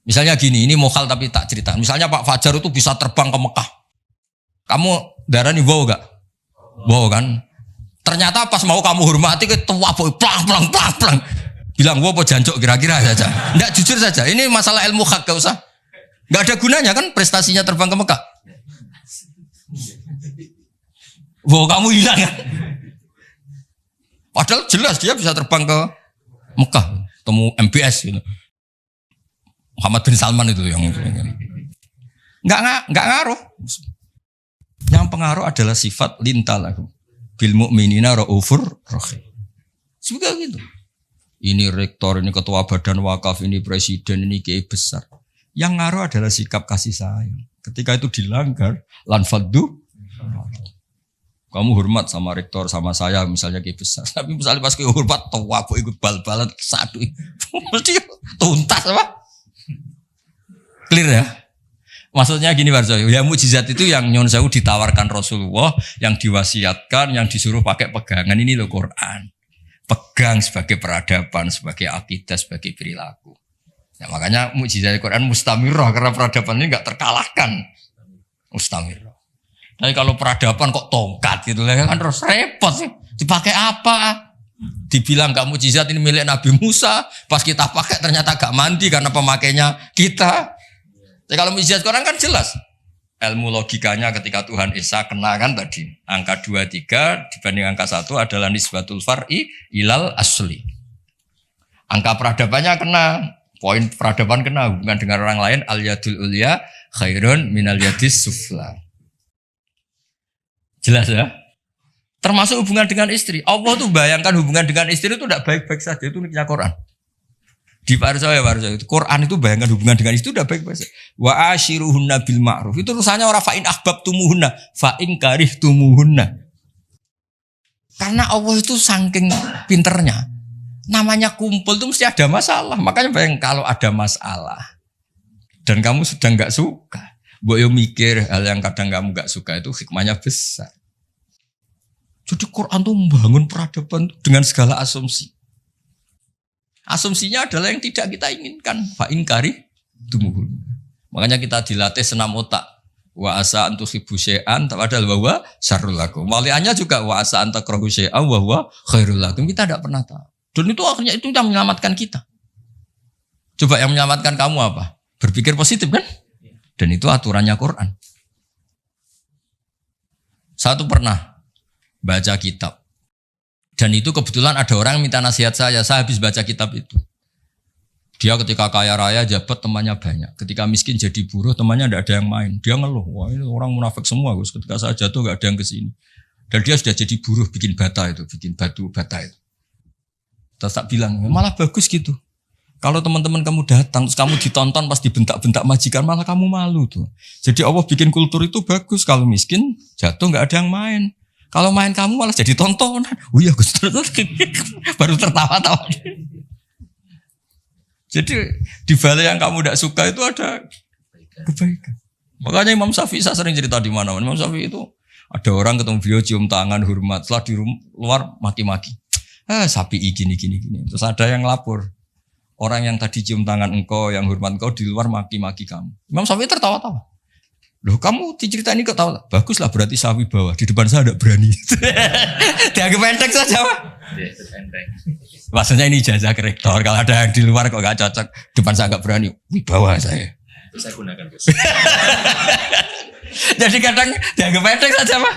Misalnya gini, ini mokal tapi tak cerita. Misalnya Pak Fajar itu bisa terbang ke Mekah. Kamu darani wow gak? Wow kan? Ternyata pas mau kamu hormati ke tua boy plang. Bilang wow apa jancuk kira-kira saja. Enggak, jujur saja. Ini masalah ilmu hak, gak usah. Enggak ada gunanya kan prestasinya terbang ke Mekah. Wow, kamu hilang kan? Padahal jelas dia bisa terbang ke Mekah, temu MBS gitu. Muhammad bin Salman itu yang enggak ngaruh. Yang pengaruh adalah sifat lintalahu bil mu'minina raufur rahim. Juga gitu. Ini rektor, ini ketua badan wakaf, ini presiden, ini kiai besar. Yang ngaruh adalah sikap kasih sayang. Ketika itu dilanggar, lan faddu. Kamu hormat sama rektor, sama saya misalnya kiai besar. Tapi misalnya pas kiai hormat, tua aku ikut bal-balan satu. Mesti tuntas apa? Clear ya? Maksudnya gini Warso, ya mukjizat itu yang Nyon Sewu ditawarkan Rasulullah, yang diwasiatkan, yang disuruh pakai pegangan ini loh Quran. Pegang sebagai peradaban, sebagai akidah, sebagai perilaku. Ya, makanya mukjizat Quran mustamirah karena peradaban ini enggak terkalahkan. Mustamirah. Tapi kalau peradaban kok tongkat gitu kan terus repot sih. Dipakai apa? Dibilang enggak mukjizat ini milik Nabi Musa, pas kita pakai ternyata enggak mandi karena pemakainya kita. Jadi kalau mukjizat Quran kan jelas. Ilmu logikanya ketika Tuhan Esa kena kan tadi. Angka 23 dibanding angka 1 adalah nisbatul far'i ilal asli. Angka peradabannya kena. Poin peradaban kena hubungan dengan orang lain. Al-yadul ulya khairun minal yadis sufla. Jelas ya? Termasuk hubungan dengan istri. Allah tuh bayangkan hubungan dengan istri itu tidak baik-baik saja. Itu niknya Quran. Di Warsa itu Quran itu bayangkan hubungan dengan istri itu tidak baik-baik saja. Wa ashiruhunna bil ma'ruf. Itu urusannya orang fa'in ahbabtumuhunna, fa'in karihtumuhunna. Karena Allah itu saking pinternya. Namanya kumpul itu mesti ada masalah. Makanya bayang kalau ada masalah dan kamu sudah enggak suka, mbok yo mikir hal yang kadang kamu enggak suka itu hikmahnya besar. Jadi Quran tuh membangun peradaban dengan segala asumsi. Asumsinya adalah yang tidak kita inginkan. Fa'in karihtumuhunna. Makanya kita dilatih senam otak. Wa asa an tuhibbu syai'an padahal wa huwa syarrul lakum. Waliannya juga wa asa an takrahu syai'an wa huwa khairul lakum. Kita tidak pernah tahu. Dan itu akhirnya itu yang menyelamatkan kita. Coba yang menyelamatkan kamu apa? Berpikir positif kan? Dan itu aturannya Quran. Saya tuh pernah baca kitab. Dan itu kebetulan ada orang minta nasihat saya habis baca kitab itu. Dia ketika kaya raya jabat temannya banyak. Ketika miskin jadi buruh temannya tidak ada yang main. Dia ngeluh, wah ini orang munafik semua Gus. Ketika saya jatuh gak ada yang kesini. Dan dia sudah jadi buruh bikin bata itu, bikin batu bata itu. Terus tak bilang, malah bagus gitu. Kalau teman-teman kamu datang, terus kamu ditonton pas dibentak-bentak majikan, malah kamu malu tuh. Jadi Allah bikin kultur itu bagus. Kalau miskin jatuh gak ada yang main. Kalau main kamu malah jadi tontonan. Oh iya Gus, baru tertawa-tawa. Jadi di balik yang kamu tidak suka itu ada kebaikan. Makanya Imam Syafi'i saya sering cerita di mana. Imam Syafi'i itu Ada orang ketemu beliau cium tangan hormat, setelah di luar maki-maki. Sapi gini. Terus ada yang lapor. Orang yang tadi cium tangan engkau, yang hormat engkau di luar maki-maki kamu. Imam Syafi'i tertawa-tawa. Loh kamu diceritain ini kok tahu? Baguslah berarti sawi bawah. Di depan saya ada berani. Dianggap pendek saja Pak. Maksudnya ini ijazah ke rektor. Kalau ada yang di luar kok gak cocok, depan saya gak berani. Wibawa saya. Itu saya gunakan Gus. Jadi kadang dianggap pendek saja Pak.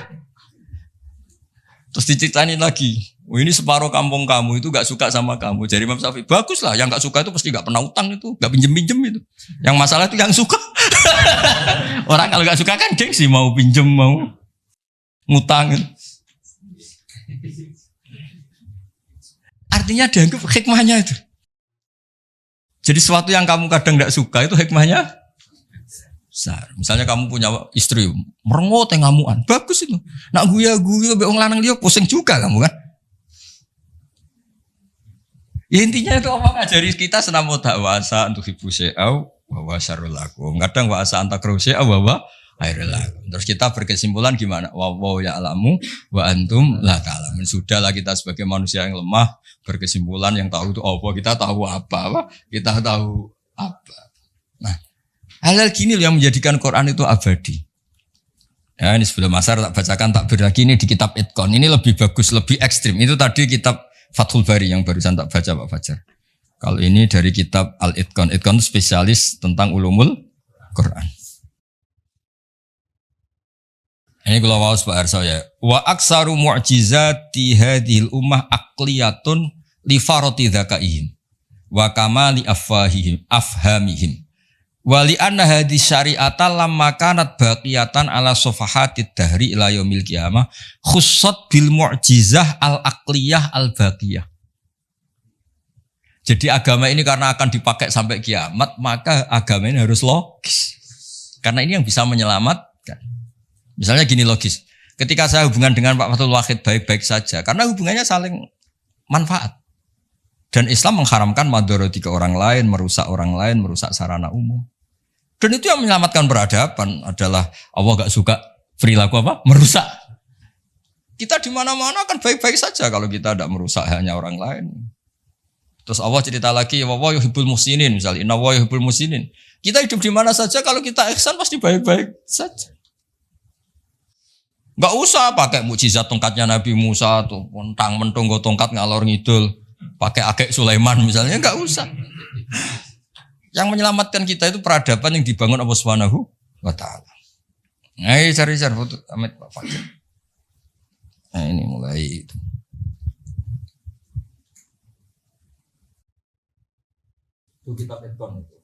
Terus diceritain lagi. Ini separuh kampung kamu itu gak suka sama kamu. Jadi Imam Syafi'i, baguslah. Yang gak suka itu pasti gak pernah utang itu. Gak pinjem-pinjem itu. Yang masalah itu yang suka. Orang kalau gak suka kan gengsi. Mau pinjem, mau ngutang. Artinya dianggap hikmahnya itu. Jadi sesuatu yang kamu kadang gak suka itu hikmahnya besar. Misalnya kamu punya istri merengut yang ngamuan. Bagus itu. Nak guya-guya, beong lanang dia pusing juga kamu kan. Ya intinya itu apa ngajari kita senam wa'asa untuk hibu syai'au wa syarrul lakum. Kadang wa'asa antakru syai'au wa khairul lakum. Terus kita berkesimpulan gimana? Wa ya'lamu wa antum la ta'lamun. Sudahlah kita sebagai manusia yang lemah berkesimpulan yang tahu itu apa. Kita tahu apa? Kita tahu apa. Nah, hal-hal gini yang menjadikan Quran itu abadi. Ya ini sebelum asar tak bacakan takbir lagi ini di kitab Itqan. Ini lebih bagus, lebih ekstrim. Itu tadi kitab Fathul Bari yang barusan tak baca Pak Fajar. Kalau ini dari kitab Al-Itqan. Itqan itu spesialis tentang ulumul Quran. Ini kalau mau Pak Arso ya. Wa aksaru mu'jizati hadhil ummah aqliyatun li farati dzakaihim wa kamali afhamihim. Wa li anna hadhihi syari'ata lamma kanat baqiyatan ala safahatid dahri ila yaumil qiyamah khussat bil mu'jizah al-aqliyah al-baqiyah. Jadi agama ini karena akan dipakai sampai kiamat, maka agama ini harus logis. Karena ini yang bisa menyelamatkan. Misalnya gini logis. Ketika saya hubungan dengan Pak Fathul Wahid baik-baik saja, karena hubungannya saling manfaat. Dan Islam mengharamkan madharati ke orang lain, merusak orang lain, merusak sarana umum. Dan itu yang menyelamatkan peradaban adalah Allah gak suka perilaku apa? Merusak. Kita di mana-mana kan baik-baik saja kalau kita tidak merusak hanya orang lain. Terus Allah cerita lagi, wa yuhibbul muhsinin misalnya, inna wa yuhibbul muhsinin. Kita hidup di mana saja kalau kita ihsan pasti baik-baik saja. Gak usah pakai mukjizat tongkatnya Nabi Musa tuh, mentang-mentang go tongkat ngalor ngidul, pakai akek Sulaiman misalnya, gak usah. Yang menyelamatkan kita itu peradaban yang dibangun Allah Subhanahu wa taala. Nah, cari foto Amit Pak Fajar. Nah, ini mulai itu. Itu kitab Itqan itu.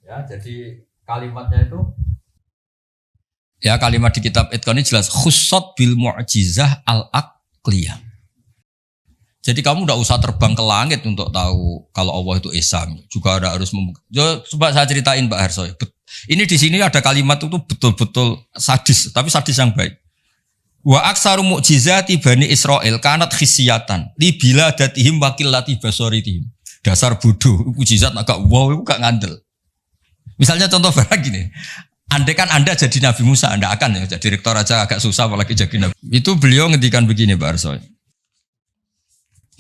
Ya, jadi kalimatnya itu ya kalimat di kitab Itqan ini jelas khussat bil mu'jizah al-aqliyah. Jadi kamu tidak usah terbang ke langit untuk tahu kalau Allah itu Esa. Juga ada harus coba saya ceritain Pak Harso. Ini di sini ada kalimat itu betul-betul sadis, tapi sadis yang baik. Wa aksaru mu'jizati Bani Israil kanat khisiyatan li biladatihim wa qillati basaritihim. Dasar bodoh, mukjizat agak wow, itu gak ngandel. Misalnya contoh barang gini. Andai kan Anda jadi Nabi Musa, Anda akan ya jadi rektor aja agak susah apalagi jadi Nabi. Itu beliau ngendikan begini Pak Arso.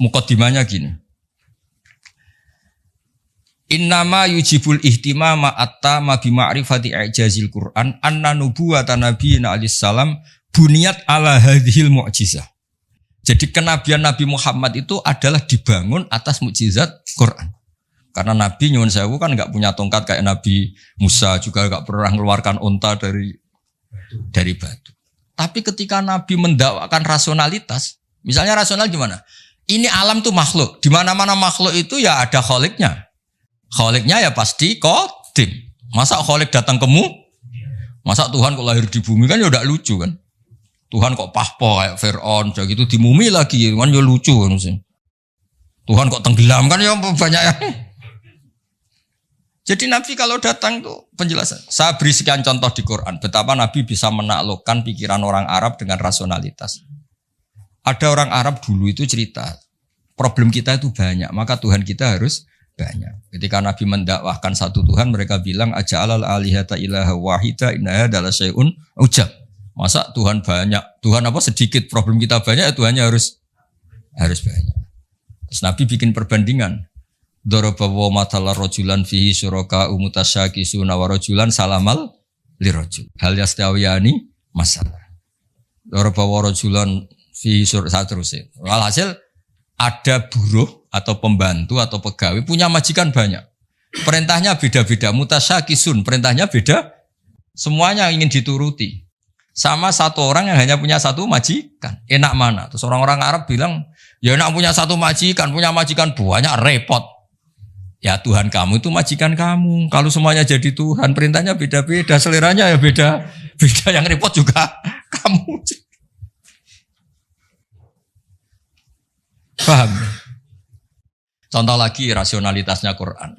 Muqaddimahnya gini. Innama yujibul ihtimama attama bi ma'rifati i'jazil Qur'an anna nubuwata nabiyina alaihi salam buniyat ala hadhil mu'jizah. Jadi kenabian Nabi Muhammad itu adalah dibangun atas mukjizat Quran. Karena Nabi nyuwun sewu kan enggak punya tongkat kayak Nabi Musa, juga enggak pernah mengeluarkan unta dari batu. Tapi ketika Nabi mendakwakan rasionalitas, misalnya rasional gimana? Ini alam tuh makhluk. Di mana-mana makhluk itu ya ada kholiknya. Kholiknya ya pasti qadim. Masa kholik datang kemu? Masa Tuhan kok lahir di bumi kan ya udah lucu kan? Tuhan kok pahpo kayak Fir'aun, udah gitu dimumi lagi kan ya lucu kan sih. Tuhan kok tenggelam kan ya banyak yang. Jadi Nabi kalau datang tuh penjelasan. Saya beri sekian contoh di Quran. Betapa Nabi bisa menaklukkan pikiran orang Arab dengan rasionalitas. Ada orang Arab dulu itu cerita. problem kita itu banyak, maka Tuhan kita harus banyak. Ketika Nabi mendakwahkan satu Tuhan, mereka bilang aja'alal alihata ilaha wahida inna adalah syai'un ujab. Masa Tuhan banyak, Tuhan apa sedikit, problem kita banyak, ya Tuhannya harus banyak. Terus Nabi bikin perbandingan. Daraba wa matala rajulan fihi syuraka umutasyakisuna wa rajulan salamal lirajul. Hal yastawiyani masalah. Daraba wa rajulan fihi syuraka terus. Walhasil ada buruh atau pembantu atau pegawai punya majikan banyak. Perintahnya beda-beda, mutasyakisun, perintahnya beda. Semuanya ingin dituruti. Sama satu orang yang hanya punya satu majikan. Enak mana? Terus orang-orang Arab bilang, ya enak punya satu majikan, punya majikan banyak repot. Ya Tuhan kamu itu majikan kamu. Kalau semuanya jadi Tuhan, perintahnya beda-beda, seleranya ya beda. Beda yang repot juga kamu. Paham? Contoh lagi rasionalitasnya Quran.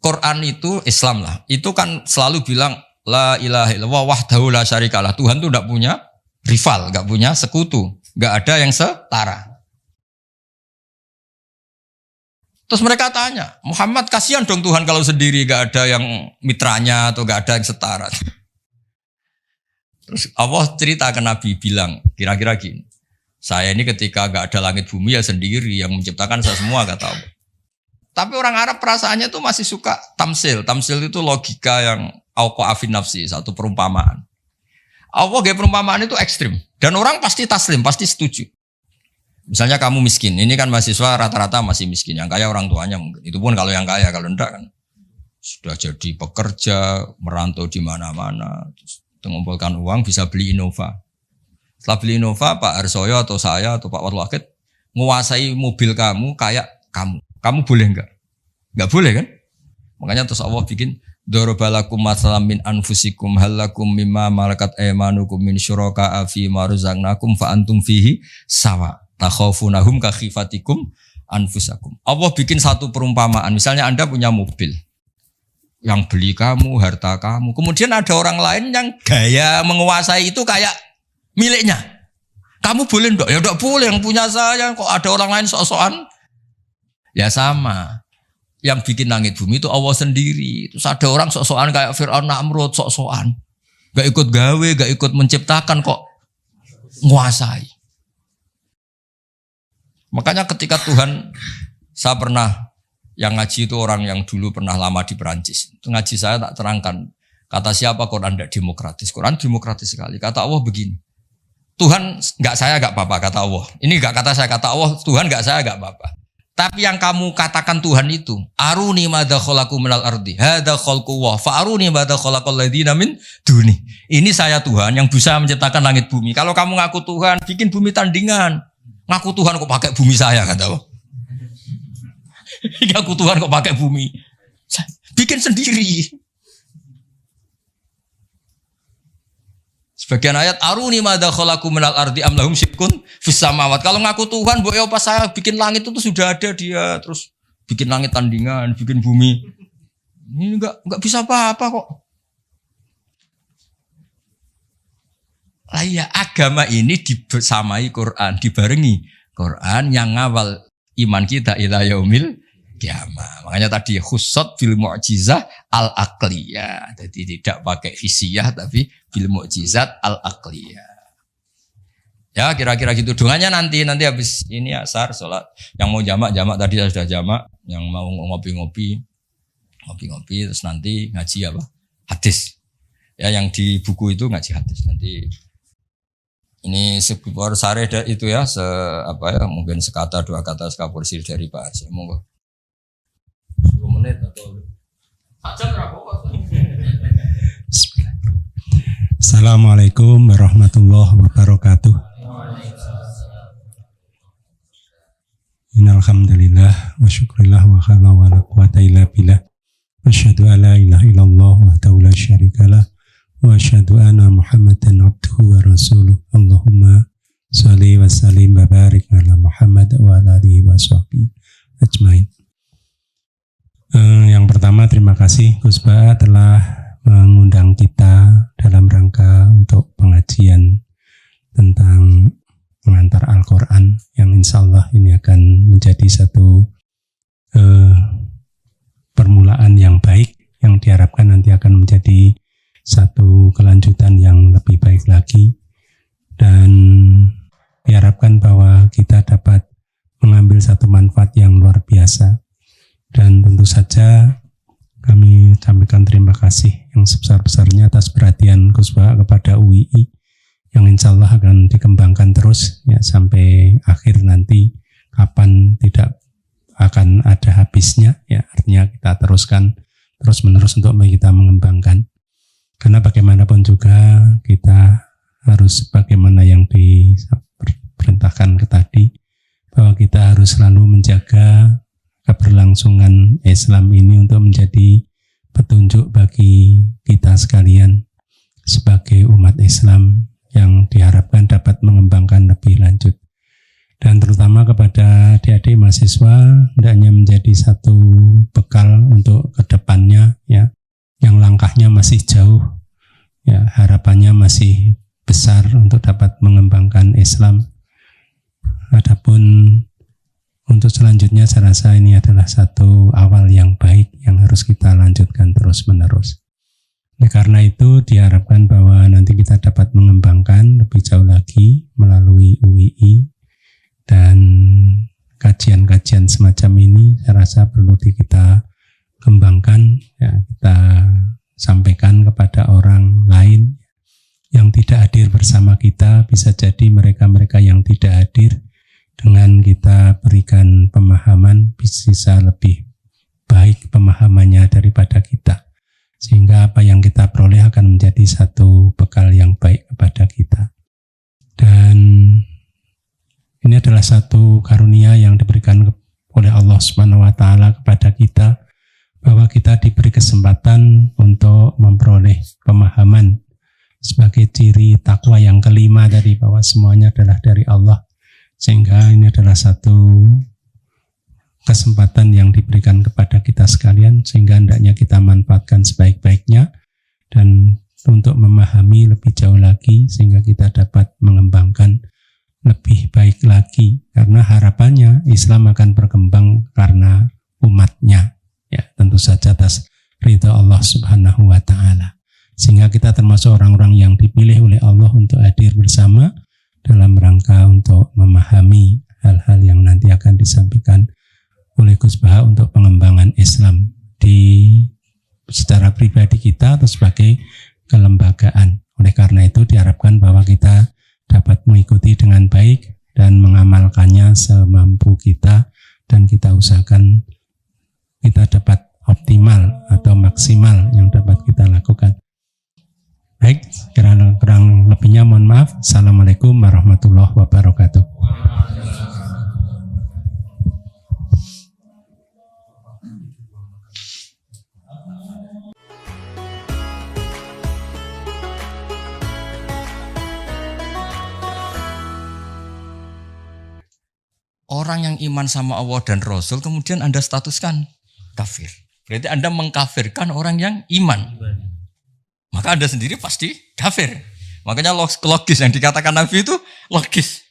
Quran itu Islam lah. Itu kan selalu bilang la ilaha illallah wahdahu la syarikalah. Tuhan itu enggak punya rival, enggak punya sekutu, enggak ada yang setara. Terus mereka tanya, Muhammad kasihan dong Tuhan kalau sendiri enggak ada yang mitranya atau enggak ada yang setara. Terus Allah cerita ke Nabi bilang kira-kira gini. Saya ini ketika gak ada langit bumi ya sendiri yang menciptakan saya semua kata Allah. Tapi orang Arab perasaannya tuh masih suka tamsil. Tamsil itu logika yang auqa'afin nafsi, satu perumpamaan. Allah gaya perumpamaan itu ekstrim. Dan orang pasti taslim, pasti setuju. Misalnya kamu miskin, ini kan mahasiswa rata-rata masih miskin. Yang kaya orang tuanya mungkin. Itu pun kalau yang kaya, kalau enggak kan sudah jadi pekerja, merantau di mana-mana. Terus mengumpulkan uang bisa beli Innova. Setelah beli Innova, Pak Harsoyo atau saya atau Pak Warwakid menguasai mobil kamu kayak kamu. Kamu boleh enggak? Enggak boleh kan? Makanya terus Allah bikin darabalakum masalam min anfusikum halakum mimma malakat aymanukum min syuraka'a fi ma razaqnakum fa antum fihi sawa. Takhafunahum ka khifatikum anfusakum. Allah bikin satu perumpamaan. Misalnya Anda punya mobil yang beli kamu, harta kamu. Kemudian ada orang lain yang gaya menguasai itu kayak miliknya. Kamu boleh enggak? Ya enggak boleh, yang punya saya. Kok ada orang lain sok-sokan? Ya sama. Yang bikin langit bumi itu Allah sendiri. Terus ada orang sok-sokan kayak Fir'aun Namrud, sok-sokan. Gak ikut gawe, gak ikut menciptakan kok nguasai. Makanya ketika Tuhan, saya pernah yang ngaji itu orang yang dulu pernah lama di Perancis. Itu ngaji saya tak terangkan. Kata siapa Quran tidak demokratis? Quran demokratis sekali. Kata Allah begini. Tuhan enggak saya enggak apa-apa kata Allah. Ini enggak kata saya, kata Allah, Tuhan enggak saya enggak apa-apa. Tapi yang kamu katakan Tuhan itu, aruni madza khalaqu minal ardi, hadza khalqullah, fa aruni madza khalaqal ladzina min duni. Ini saya Tuhan yang bisa menciptakan langit bumi. Kalau kamu ngaku Tuhan, bikin bumi tandingan. Ngaku Tuhan kok pakai bumi saya kata Allah. Ngaku Tuhan kok pakai bumi. Bikin sendiri. Sebagian ayat aruni madza khalaqu minal ardi am lahum syirkun fis samawat. Kalau ngaku Tuhan, mbok ya pas saya bikin langit itu sudah ada dia, terus bikin langit tandingan, bikin bumi. Ini enggak bisa apa-apa kok. Lah ya agama ini dibersamai Quran, dibarengi Quran yang ngawal iman kita ila yaumil kiamah. Makanya tadi khussat bil mu'jizah al-aqliyah. Jadi tidak pakai fisiyah tapi bil mu'jizat al-aqliyah. Ya kira-kira gitu. Doanya nanti habis ini asar sholat. Yang mau jamak tadi sudah jamak. Yang mau ngopi-ngopi terus nanti ngaji apa? Hadis. Ya yang di buku itu ngaji hadis. Nanti ini sebuah sare itu ya mungkin sekata dua kata sekapursi dari Pak Aceh. Monggo. 10 menit atau sajam berapa? Assalamualaikum warahmatullahi wabarakatuh. Innalhamdulillah wa syukurillah wa khala wa la quwata illa billah. Asyhadu an la ilaha illallah wahdahu la syarikalah wa asyhadu anna Muhammadan abduhu wa rasuluh. Allahumma shalli wa sallim wa barik ala Muhammad wa ala alihi wa sahbihi ajmain. Yang pertama terima kasih Gus Ba telah mengundang kita dalam rangka untuk pengajian tentang mengantar Al-Quran yang insya Allah Allah ini akan menjadi satu permulaan yang baik yang diharapkan nanti akan menjadi satu kelanjutan yang lebih baik lagi, dan diharapkan bahwa kita dapat mengambil satu manfaat yang luar biasa. Dan tentu saja kami sampaikan terima kasih yang sebesar-besarnya atas perhatian Gus Baha kepada UII yang insya Allah akan dikembangkan terus ya sampai akhir nanti, kapan tidak akan ada habisnya ya, artinya kita teruskan terus menerus untuk kita mengembangkan, karena bagaimanapun juga kita harus bagaimana yang diperintahkan tadi, bahwa kita harus selalu menjaga keberlangsungan Islam ini untuk menjadi petunjuk bagi kita sekalian sebagai umat Islam yang diharapkan dapat mengembangkan lebih lanjut. Dan terutama kepada adik-adik mahasiswa, hendaknya menjadi satu bekal untuk kedepannya ya, yang langkahnya masih jauh ya, harapannya masih besar untuk dapat mengembangkan Islam. Adapun untuk selanjutnya saya rasa ini adalah satu awal yang baik yang harus kita lanjutkan terus menerus. Nah, karena itu diharapkan bahwa nanti kita dapat mengembangkan lebih jauh lagi melalui UII, dan kajian-kajian semacam ini saya rasa perlu kita kembangkan ya, kita sampaikan kepada orang lain yang tidak hadir bersama kita. Bisa jadi mereka-mereka yang tidak hadir, dengan kita berikan pemahaman bisa lebih baik pemahamannya daripada kita, sehingga apa yang kita peroleh akan menjadi satu bekal yang baik kepada kita. Dan ini adalah satu karunia yang diberikan oleh Allah Subhanahu wa taala kepada kita, bahwa kita diberi kesempatan untuk memperoleh pemahaman sebagai ciri takwa yang kelima dari bahwa semuanya adalah dari Allah. Sehingga ini adalah satu kesempatan yang diberikan kepada kita sekalian, sehingga hendaknya kita manfaatkan sebaik-baiknya dan untuk memahami lebih jauh lagi, sehingga kita dapat mengembangkan lebih baik lagi, karena harapannya Islam akan berkembang karena umatnya ya, tentu saja atas ridha Allah Subhanahu wa taala, sehingga kita termasuk orang-orang yang dipilih oleh Allah untuk hadir bersama dalam rangka untuk memahami hal-hal yang nanti akan disampaikan oleh Gus Baha untuk pengembangan Islam di secara pribadi kita atau sebagai kelembagaan. Oleh karena itu diharapkan bahwa kita dapat mengikuti dengan baik dan mengamalkannya semampu kita, dan kita usahakan kita dapat optimal atau maksimal yang dapat kita lakukan. Baik, kurang lebihnya mohon maaf. Assalamualaikum warahmatullahi wabarakatuh. Orang yang iman sama Allah dan Rasul kemudian Anda statuskan kafir. Berarti Anda mengkafirkan orang yang iman. Maka Anda sendiri pasti kafir. Makanya logis yang dikatakan Nabi itu logis.